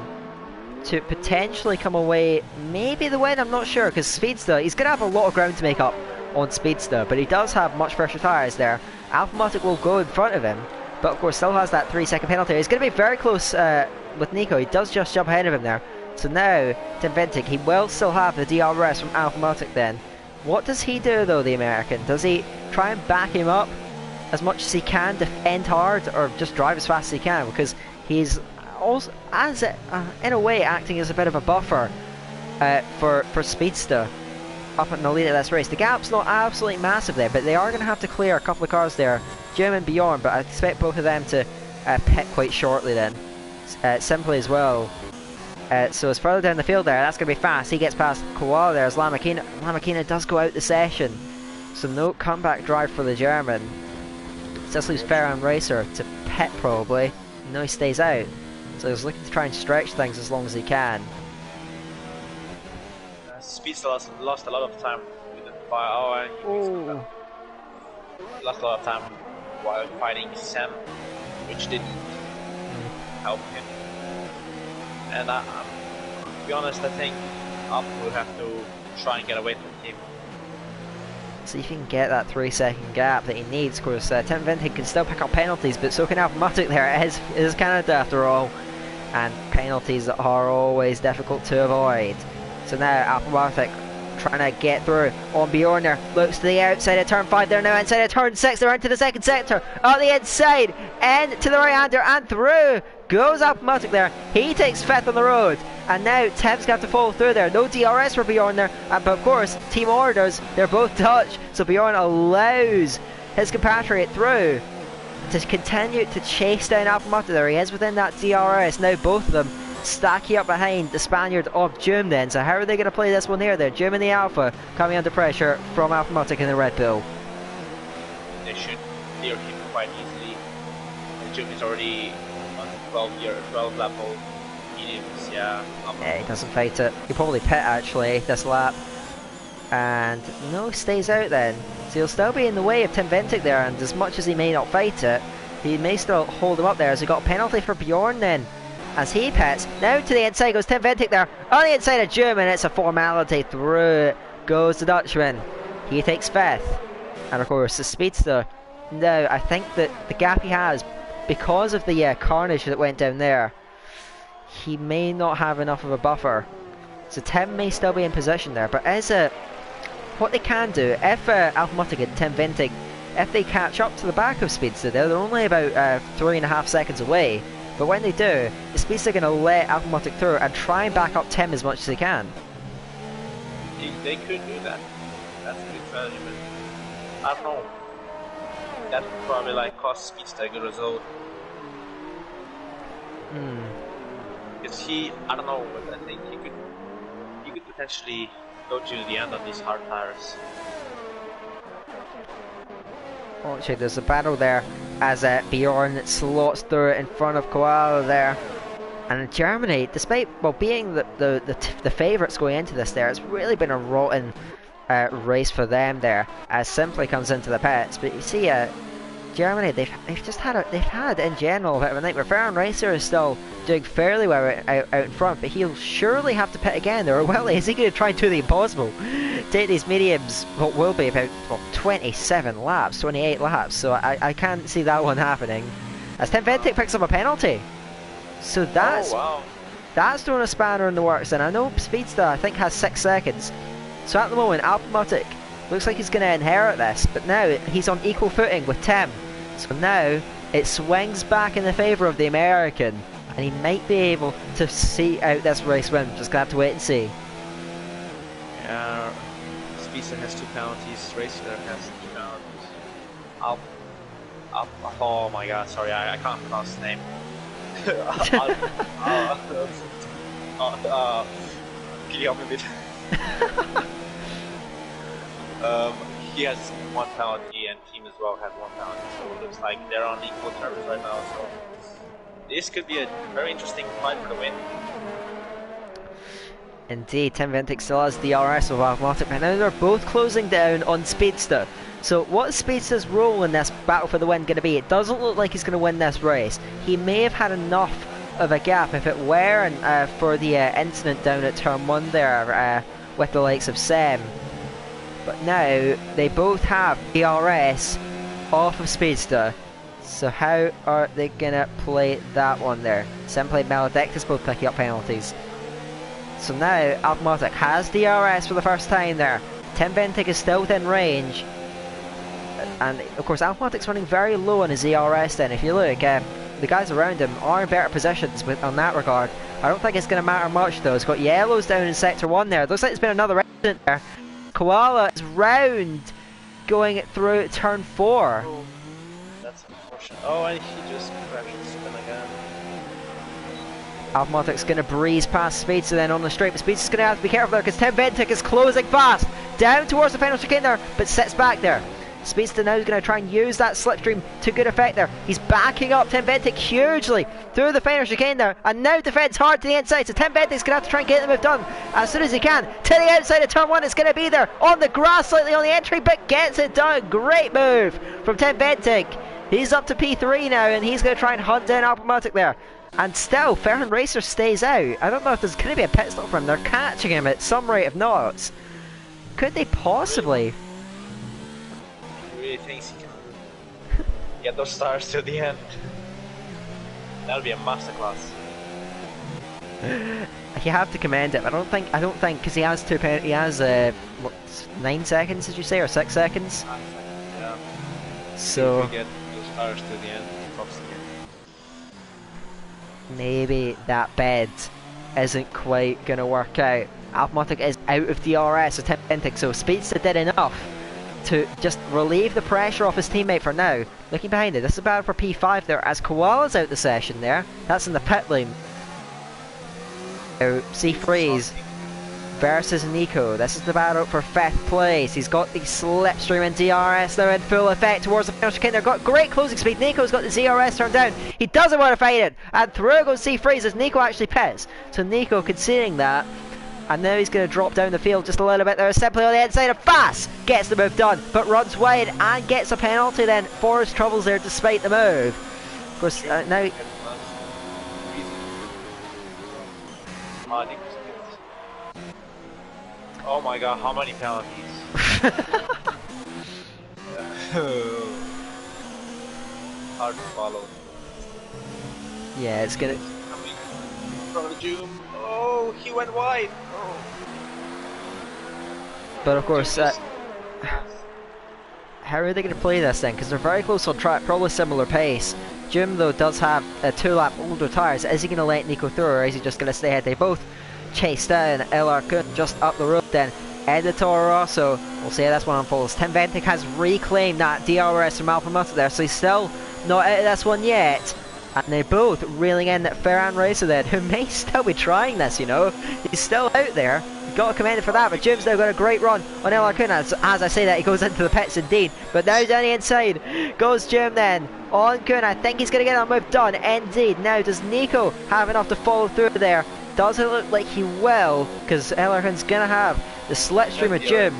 to potentially come away, maybe the win, I'm not sure, because Speedster, he's going to have a lot of ground to make up on Speedster, but he does have much fresher tyres there. Alphamotic will go in front of him, but of course still has that 3-second penalty. He's going to be very close with Nico. He does just jump ahead of him there. So now, Tim Ventink, he will still have the DRS from Alphamotic then. What does he do though, the American? Does he try and back him up as much as he can, defend hard, or just drive as fast as he can? Because he's also, in a way, acting as a bit of a buffer for Speedster up in the lead of this race. The gap's not absolutely massive there, but they are going to have to clear a couple of cars there, Jim and Bjorn, but I expect both of them to pit quite shortly then, simply as well. So it's further down the field there, that's going to be fast. He gets past Koala there as Lamborghini does go out the session. So no comeback drive for the German. Just leaves Ferran Racer to pit probably. No, he stays out. So he's looking to try and stretch things as long as he can. Speedster lost a lot of time with the fire. He lost a lot of time while fighting Sam, which didn't help him. And to be honest, I think Alpha will have to try and get away from him. See if he can get that 3-second gap that he needs. Of course, Tim Ventink can still pick up penalties, but so can Alphamotic there. It is Canada after all, and penalties are always difficult to avoid. So now Alphamotic trying to get through on Bjorn there. Looks to the outside of turn 5 there now, inside of turn 6. They're into the second sector. On the inside, and to the right-hander, and through goes Alphamotic there. He takes 5th on the road. And now Tim's got to follow through there. No DRS for Bjorn there. But of course, team orders, they're both Dutch. So Bjorn allows his compatriot through to continue to chase down Alphamotic there. He is within that DRS. Now both of them stacking up behind the Spaniard of Jim then. So how are they going to play this one here? They're Jim and the Alpha coming under pressure from Alphamotic in the Red Bull. They should clear him quite easily. Jim is already on 12 lap hold. Yeah, he doesn't fight it. He'll probably pit actually this lap. And no, stays out then. So he'll still be in the way of Tim Ventink there, and as much as he may not fight it, he may still hold him up there. As he got a penalty for Bjorn then, as he pits. Now to the inside goes Tim Ventink there, on the inside of Jim, and it's a formality. Through goes the Dutchman. He takes 5th. And of course the Speedster, now I think that the gap he has, because of the carnage that went down there, he may not have enough of a buffer. So Tim may still be in position there, but as what they can do, if Alphamotic and Tim Ventink, if they catch up to the back of Speedster, they're only about 3.5 seconds away. But when they do, the Speedster are going to let Alphamotic through and try and back up Tim as much as they can. They could do that. That's a good strategy, but I don't know. That would probably like cost Speedster a good result. Because I don't know, but I think he could potentially go to the end on these hard tires. Oh, actually, there's a battle there as Bjorn slots through it in front of Koala there. And Germany, despite being the favourites going into this there, it's really been a rotten race for them there, as Simply comes into the pits. But you see Germany, they've had in general a bit of a nightmare. Ferran Racer is still doing fairly well out in front, but he'll surely have to pit again there. Or will he? Is he going to try and do the impossible? Take these mediums, what will be about 27 laps, 28 laps. So I can't see that one happening. As Tim Ventic picks up a penalty, so that's throwing a spanner in the works. And I know Speedster I think has 6 seconds. So at the moment, Alpamatic looks like he's going to inherit this, but now he's on equal footing with Tim. So now it swings back in the favour of the American, and he might be able to see out this race win. Just gonna have to wait and see. Yeah, Speedster has 2 penalties, Racer has 2 penalties. Oh my god, sorry, I can't pronounce his name. Can you help me a bit? He has 1 penalty and team as well has 1 penalty, so it looks like they're on equal terms right now. So this could be a very interesting fight for the win. Indeed, Tim Ventic still has DRS with Automatic, but now they're both closing down on Speedster. So what is Speedster's role in this battle for the win going to be? It doesn't look like he's going to win this race. He may have had enough of a gap if it weren't for the incident down at turn 1 there with the likes of Sam. But now they both have DRS off of Speedster. So how are they gonna play that one there? Simply Maledictus both picking up penalties. So now Alpamatic has DRS for the first time there. Tim Ventic is still within range. And of course Alpamatic's running very low on his ERS then. If you look, the guys around him are in better positions on that regard. I don't think it's going to matter much though. It's got yellows down in sector 1 there. Looks like there's been another incident there. Koala is round going through turn 4. Oh, that's unfortunate. Oh, and he just crashed the spin again. Alpamatic's going to breeze past Speedster then on the straight, but Speedster's going to have to be careful there because Tim Ventic is closing fast down towards the final chicane there, but sits back there. Speedster now is going to try and use that slipstream to good effect there. He's backing up Tim Ventic hugely through the final chicane there, and now defends hard to the inside, so Tim Ventic's going to have to try and get the move done as soon as he can. To the outside of turn 1, it's going to be there on the grass slightly on the entry, but gets it done. Great move from Tim Ventic. He's up to P3 now, and he's going to try and hunt down Alpamatic there. And still, Ferran Racer stays out. I don't know if there's going to be a pit stop for him. They're catching him at some rate of knots. Could they possibly? Really thinks he can get those stars to the end. That'll be a masterclass. You have to commend it. I don't think because he has what, 9 seconds did you say, or 6 seconds? Yeah. So if we get those stars to the end, maybe that bed isn't quite gonna work out. Alpamatic is out of DRS, so Tim Ventic, so Speedster did enough to just relieve the pressure off his teammate for now. Looking behind it, this is a battle for P5 there as Koala's out the session there. That's in the pit lane. Sea Freeze versus Nico. This is the battle for 5th place. He's got the slipstream and DRS now in full effect towards the final chicane. They've got great closing speed. Nico's got the ZRS turned down. He doesn't want to fight it. And through goes Sea Freeze as Nico actually pits. So Nico conceding that. And now he's going to drop down the field just a little bit there. Simply on the inside of Fast gets the move done, but runs wide and gets a penalty then for his troubles there despite the move. Of course, now... Oh my god, how many penalties? Hard to follow. Yeah, it's going to... Coming from the Doom. Oh, he went wide. Oh. But of course, how are they going to play this then? Because they're very close on track, probably similar pace. Jim though does have 2-lap older tyres. Is he going to let Nico through, or is he just going to stay ahead? They both chase down LRNC just up the road then. End of Toro Rosso. We'll see how this one unfolds. Tim Ventic has reclaimed that DRS from Alpamatic there, so he's still not out of this one yet. And they're both reeling in Ferran Racer then, who may still be trying this, you know. He's still out there. Got to commend him for that, but Jim's now got a great run on LRNC. As I say that, he goes into the pits indeed. But now down the inside goes Jim then. On Kun, I think he's going to get that move done. Indeed. Now, does Nico have enough to follow through there? Doesn't look like he will, because LRNC's going to have the slipstream of Jim.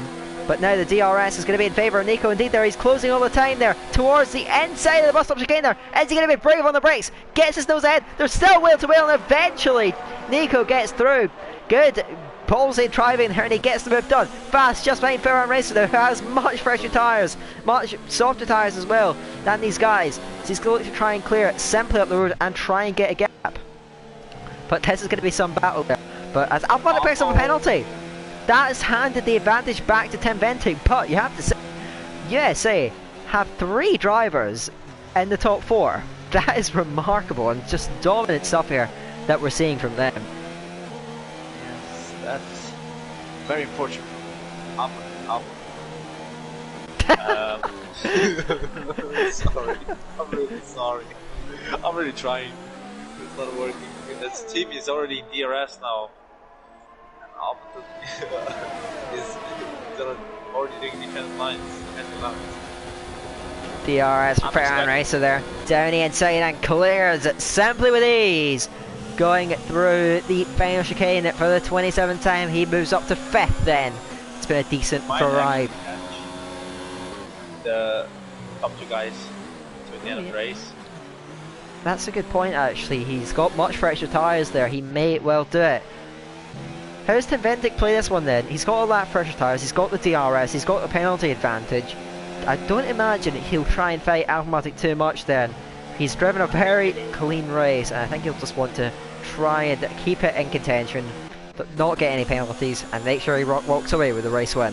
But now the DRS is going to be in favour of Nico. Indeed, there he's closing all the time there towards the inside of the bus stop chicane there. Is he going to be brave on the brakes? Gets his nose ahead. There's still wheel to wheel, and eventually Nico gets through. Good ballsy driving there, and he gets the move done. Fast, just behind Ferran Racer, who has much fresher tyres, much softer tyres as well than these guys. So he's going to try and clear it simply up the road and try and get a gap. But this is going to be some battle there. But as Alpha picks up a penalty, that has handed the advantage back to Tim Venting. But you have to say, USA have 3 drivers in the top 4. That is remarkable and just dominant stuff here that we're seeing from them. Yes, that's very unfortunate. Up. Sorry, I'm really sorry. I'm really trying. It's not working. This team is already in DRS now. is already doing defense lines. DRS for Ferran Racer there. Down the inside and clears it simply with ease. Going through the final chicane for the 27th time. He moves up to 5th then. It's been a decent ride. The top 2 guys to the end of the race. That's a good point actually. He's got much fresher tyres there. He may well do it. How does Tim Ventic play this one then? He's got all that fresher tyres, he's got the DRS, he's got the penalty advantage. I don't imagine he'll try and fight Alpamatic too much then. He's driven a very clean race and I think he'll just want to try and keep it in contention, but not get any penalties and make sure he walks away with the race win.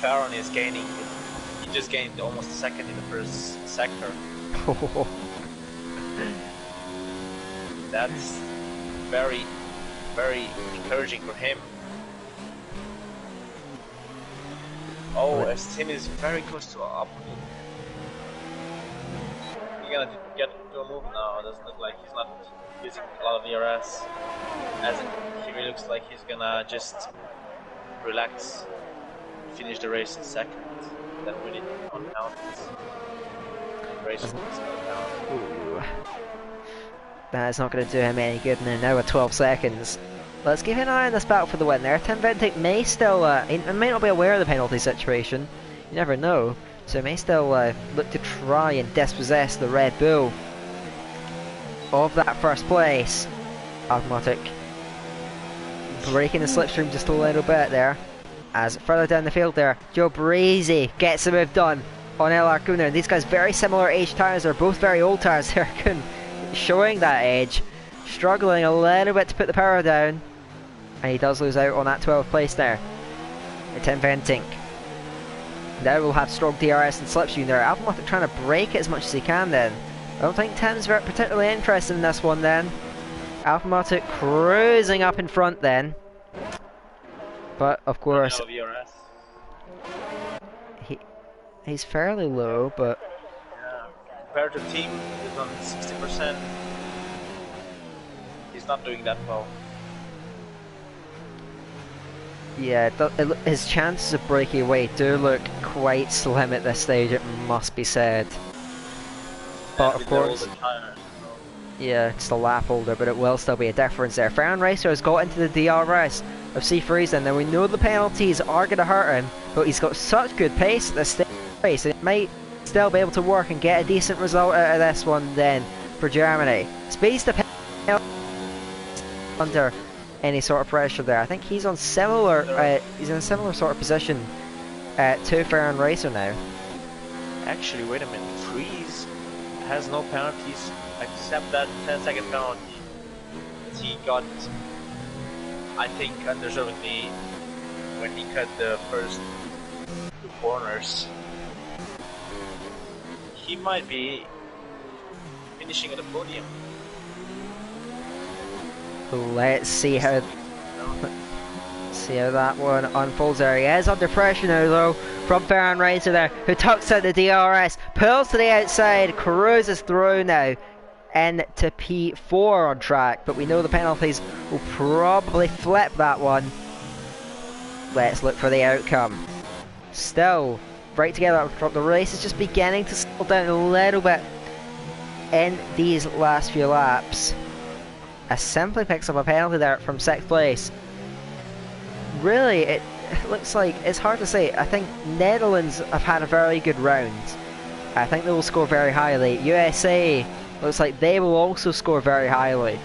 Farron is gaining, he just gained almost a second in the first sector. That's very encouraging for him. Oh, as Tim is very close to up. He's gonna get to a move now. It doesn't look like he's not using a lot of ERS. As he really looks like he's gonna just relax, finish the race in second, then win it on penalties. Race is Ooh. That's not going to do him any good in an hour 12 seconds. Let's give an eye on this battle for the win there. Tim Ventic may still, he may not be aware of the penalty situation. You never know. So he may still look to try and dispossess the Red Bull of that first place. Automatic breaking the slipstream just a little bit there. As further down the field there, Joe Breezy gets the move done on LR Gunnar. These guys very similar age tyres. They're both very old tyres. They're showing that age. Struggling a little bit to put the power down. And he does lose out on that 12th place there. Tim Venting. Now we'll have strong DRS and slipstream there. Alpamatic trying to break it as much as he can then. I don't think Tim's particularly interested in this one then. Alpamatic cruising up in front then. But of course he's fairly low, but yeah, compared to the team, he's on 60%. He's not doing that well. yeah, his chances of breaking away do look quite slim at this stage, it must be said. But of course, yeah, it's the lap holder, but it will still be a difference there. Ferran Racer has got into the DRS of C3s, and then we know the penalties are going to hurt him, but he's got such good pace at this stage, and it might still be able to work and get a decent result out of this one then for Germany. Speeds the penalty under any sort of pressure there. I think he's on similar, he's in a similar sort of position to Ferran Racer now. Actually, wait a minute, Freeze has no penalties except that 10-second penalty he got, I think, undeservingly when he cut the first 2 corners. He might be finishing at the podium. Let's see how that one unfolds there. He is under pressure now though from Ferran Racer there, who tucks out the DRS, pulls to the outside, cruises through now into P4 on track, but we know the penalties will probably flip that one. Let's look for the outcome. Still right together up front. The race is just beginning to slow down a little bit in these last few laps. Simply picks up a penalty there from 6th place. Really, it looks like it's hard to say. I think Netherlands have had a very good round. I think they will score very highly. USA looks like they will also score very highly.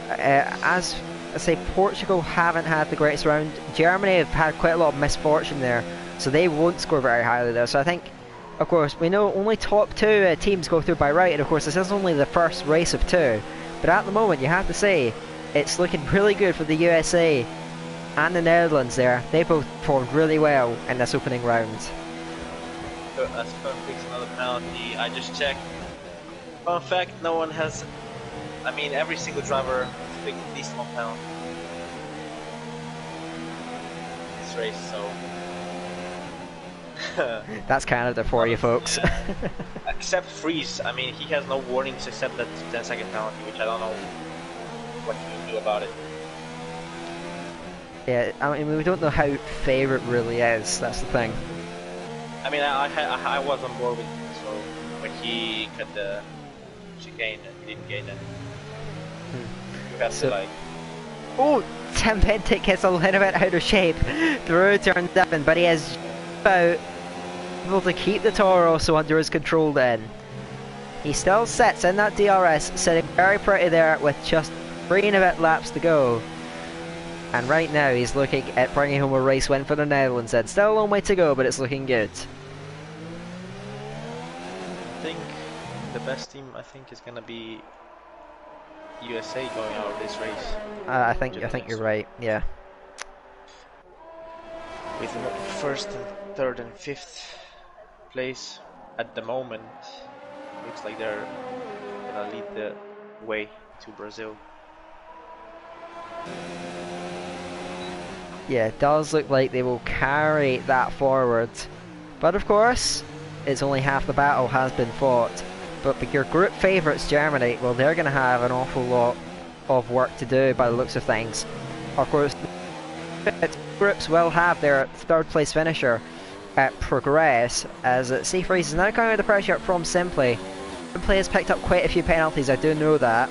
As I say, Portugal haven't had the greatest round. Germany have had quite a lot of misfortune there, so they won't score very highly there. So I think, of course, we know only top two teams go through by right, and of course this is only the first race of two. But at the moment, you have to say, it's looking really good for the USA and the Netherlands there. They both performed really well in this opening round. As fun picks another penalty, I just checked. Fun fact, no one has, I mean every single driver has picked at least one penalty this race, so... That's Canada for you folks. Except Freeze, I mean he has no warnings except that 10-second penalty, which I don't know what you can do about it. Yeah, I mean we don't know how fair it really is, that's the thing. I mean, I was on board with him, so when he cut the chicane and he didn't gain it, you have to like... Oh, Tim Pentic gets a little bit out of shape through turn 7, but he is about able to keep the Toro also under his control then. He still sits in that DRS, sitting very pretty there with just 3 and a bit laps to go. And right now he's looking at bringing home a race win for the Netherlands then. Still a long way to go, but it's looking good. I think the best team is gonna be USA going out of this race. I think you're right. Yeah. With first and third and fifth place at the moment, looks like they're gonna lead the way to Brazil. Yeah, it does look like they will carry that forward. But of course, it's only half the battle has been fought. But your group favourites, Germany, well, they're going to have an awful lot of work to do by the looks of things. Of course, groups will have their third place finisher progress, as Seafreeze is now coming under pressure from Simply. Simply has picked up quite a few penalties, I do know that.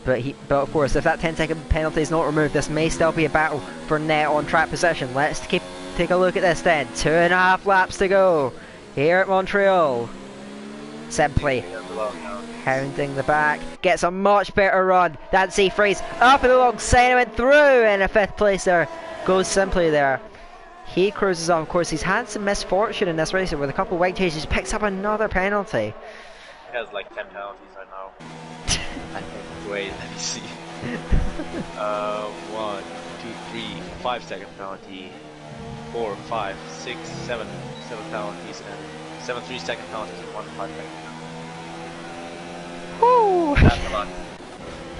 But of course, if that 10-second penalty is not removed, this may still be a battle for net on track position. Let's take a look at this then. 2.5 laps to go here at Montreal. Simply hounding the back, gets a much better run. That's Seafreeze up and alongside him and through, and a 5th place there goes Simply there. He cruises on. Of course, he's had some misfortune in this race with a couple of white chases. He picks up another penalty. He has like 10 penalties right now. Wait, let me see. 1, 2, 3, 5-second penalty, 4, 5, 6, 7 penalties, and 7 3-second penalties and 1 5-second penalty. Woo! That's a lot.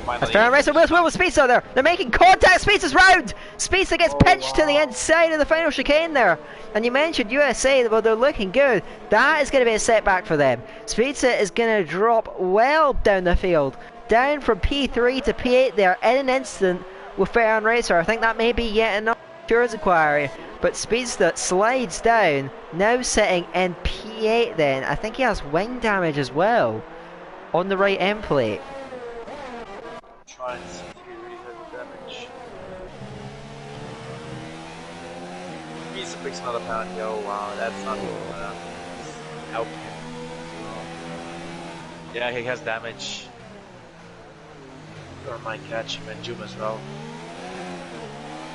That's fair. Racer Will with Speedster there. They're making contact. Speedster's round. Speedster gets pinched to the inside of the final chicane there. And you mentioned USA, well, they're looking good. That is going to be a setback for them. Speedster is going to drop well down the field. Down from P3 to P8 there in an instant with Fairhaven Racer. I think that may be yet another insurance inquiry. But Speedster slides down, now sitting in P8 then. I think he has wing damage as well on the right end plate. Try and see if he really has damage. He's picks another penalty. Oh wow, that's not gonna help him. Yeah, he has damage. Or might catch him and Jum as well.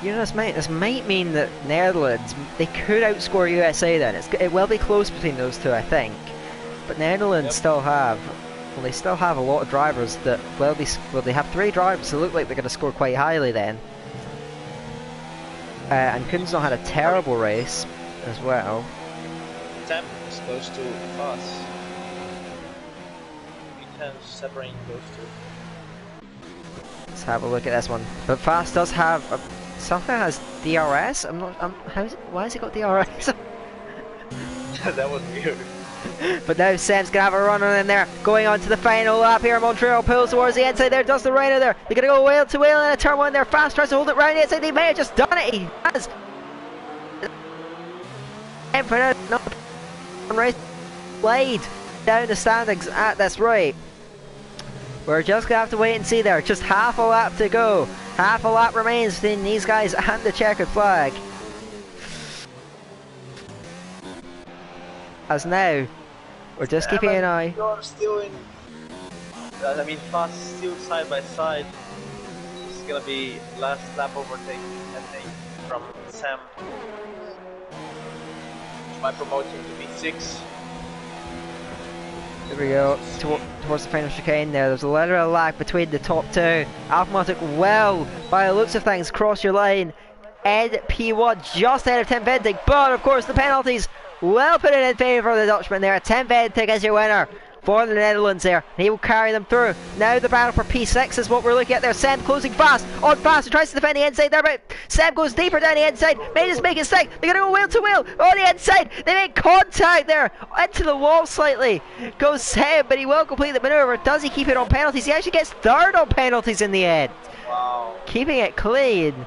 You know, this might mean that Netherlands, they could outscore USA then. It will be close between those two, I think. But Netherlands still have, well, they still have a lot of drivers that, well, they have 3 drivers that look like they're going to score quite highly then. And Kunzno had a terrible race as well. Temp is close to us. 3 tenths separating those two. Let's have a look at this one. But Fast does have something has DRS. Why has he got DRS? That was weird. But now Sam's gonna have a run on in there, going on to the final lap here. Montreal pulls towards the inside there, does the Rhino there. They're gonna go wheel to wheel in a turn 1 there. Fast tries to hold it round the inside. They may have just done it. He has. And put out another race slide down the standings at this rate. We're just gonna have to wait and see there. Just half a lap to go. Half a lap remains between these guys and the checkered flag. As now, we're just keeping an eye. You're still in. I mean, fast, still side by side. It's gonna be last lap overtaking, I think, from Sam. By promoting to B6. Here we go, towards the final chicane there. There's a little bit of lag between the top two. Alphamotic well, by the looks of things, cross your line. Ed P1 just ahead of Tim Venting, but of course the penalties well put it in favour of the Dutchman there. Tim Venting is your winner for the Netherlands there. He will carry them through. Now the battle for P6 is what we're looking at there. Sam closing fast, on fast, he tries to defend the inside there, but Sam goes deeper down the inside. May just make a stick. They're going to go wheel to wheel on the inside. They make contact there, into the wall slightly. Goes Sam, but he will complete the manoeuvre. Does he keep it on penalties? He actually gets third on penalties in the end. Wow. Keeping it clean.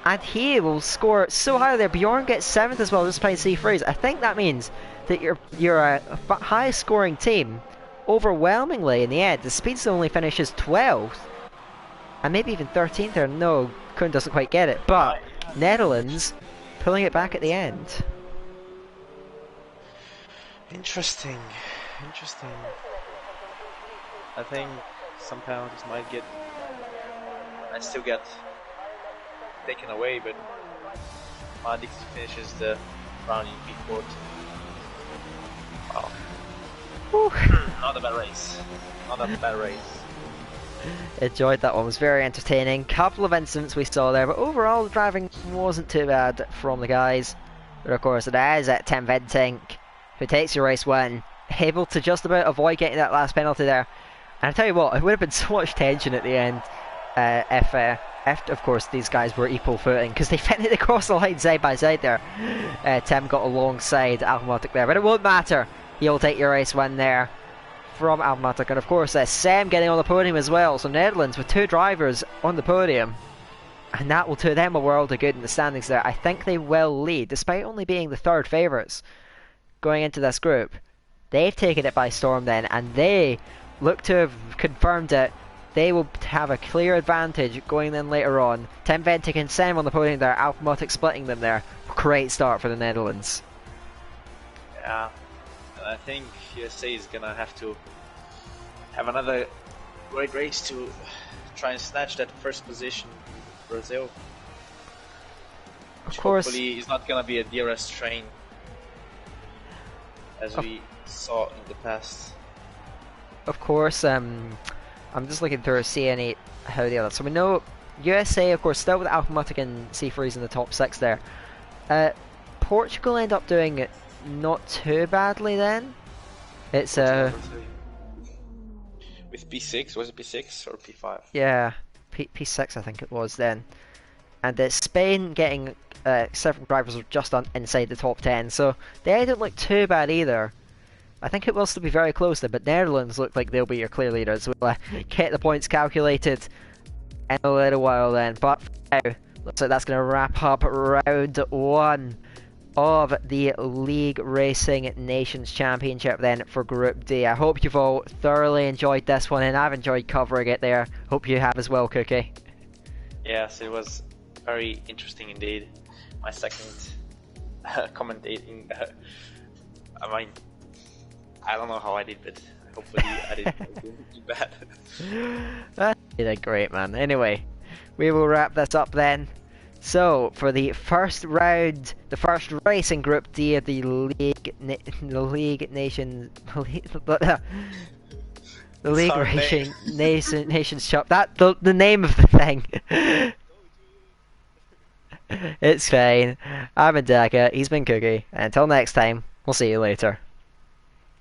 And he will score so high there. Bjorn gets 7th as well, despite C3s. I think that means that you're a high scoring team overwhelmingly in the end. The Speeds only finishes 12th and maybe even 13th there. No, Kuhn doesn't quite get it, but Netherlands pulling it back at the end. Interesting. I think some penalties might still get taken away, but Madix finishes the round in P4. Wow. Not a bad race. Enjoyed that one, was very entertaining. Couple of incidents we saw there, but overall the driving wasn't too bad from the guys. But of course it is at Tim Venting who takes your race win, able to just about avoid getting that last penalty there. And I tell you what, it would have been so much tension at the end if of course these guys were equal footing, because they fended across the line side by side there. Tim got alongside Alphamotic there, but it won't matter. He'll take your race win there from Alphamotic, and of course Sam getting on the podium as well. So Netherlands with 2 drivers on the podium, and that will do them a world of good in the standings there. I think they will lead, despite only being the 3rd favourites going into this group. They've taken it by storm then, and they look to have confirmed it. They will have a clear advantage going then later on. Tim Venting and Sam on the podium there, Alphamotic splitting them there. Great start for the Netherlands. Yeah, and I think USA is gonna have to have another great race to try and snatch that first position. Brazil, of course, hopefully is not gonna be a DRS train as we saw in the past. Of course, I'm just looking through to see how the others. So we know USA, of course, still with Alphamotic and C3s in the top 6 there. Portugal end up doing it not too badly then. It's with P6, was it P6 or P5? Yeah, P6 I think it was then. And Spain getting several drivers were just inside the top 10, so they didn't look too bad either. I think it will still be very close there, but Netherlands look like they'll be your clear leaders. We'll get the points calculated in a little while then. But for now, looks like that's going to wrap up round 1 of the League Racing Nations Championship then for Group D. I hope you've all thoroughly enjoyed this one, and I've enjoyed covering it there. Hope you have as well, Cookie. Yes, it was very interesting indeed. My second commentating. I mean, I don't know how I did, but hopefully I didn't do bad. You did great, man. Anyway, we will wrap this up then. So, for the first round, the first race in Group D of the League Nations, the League Racing Nations Cup. That the name of the thing. It's fine. I've been Daka. He's been Cookie. Until next time, we'll see you later.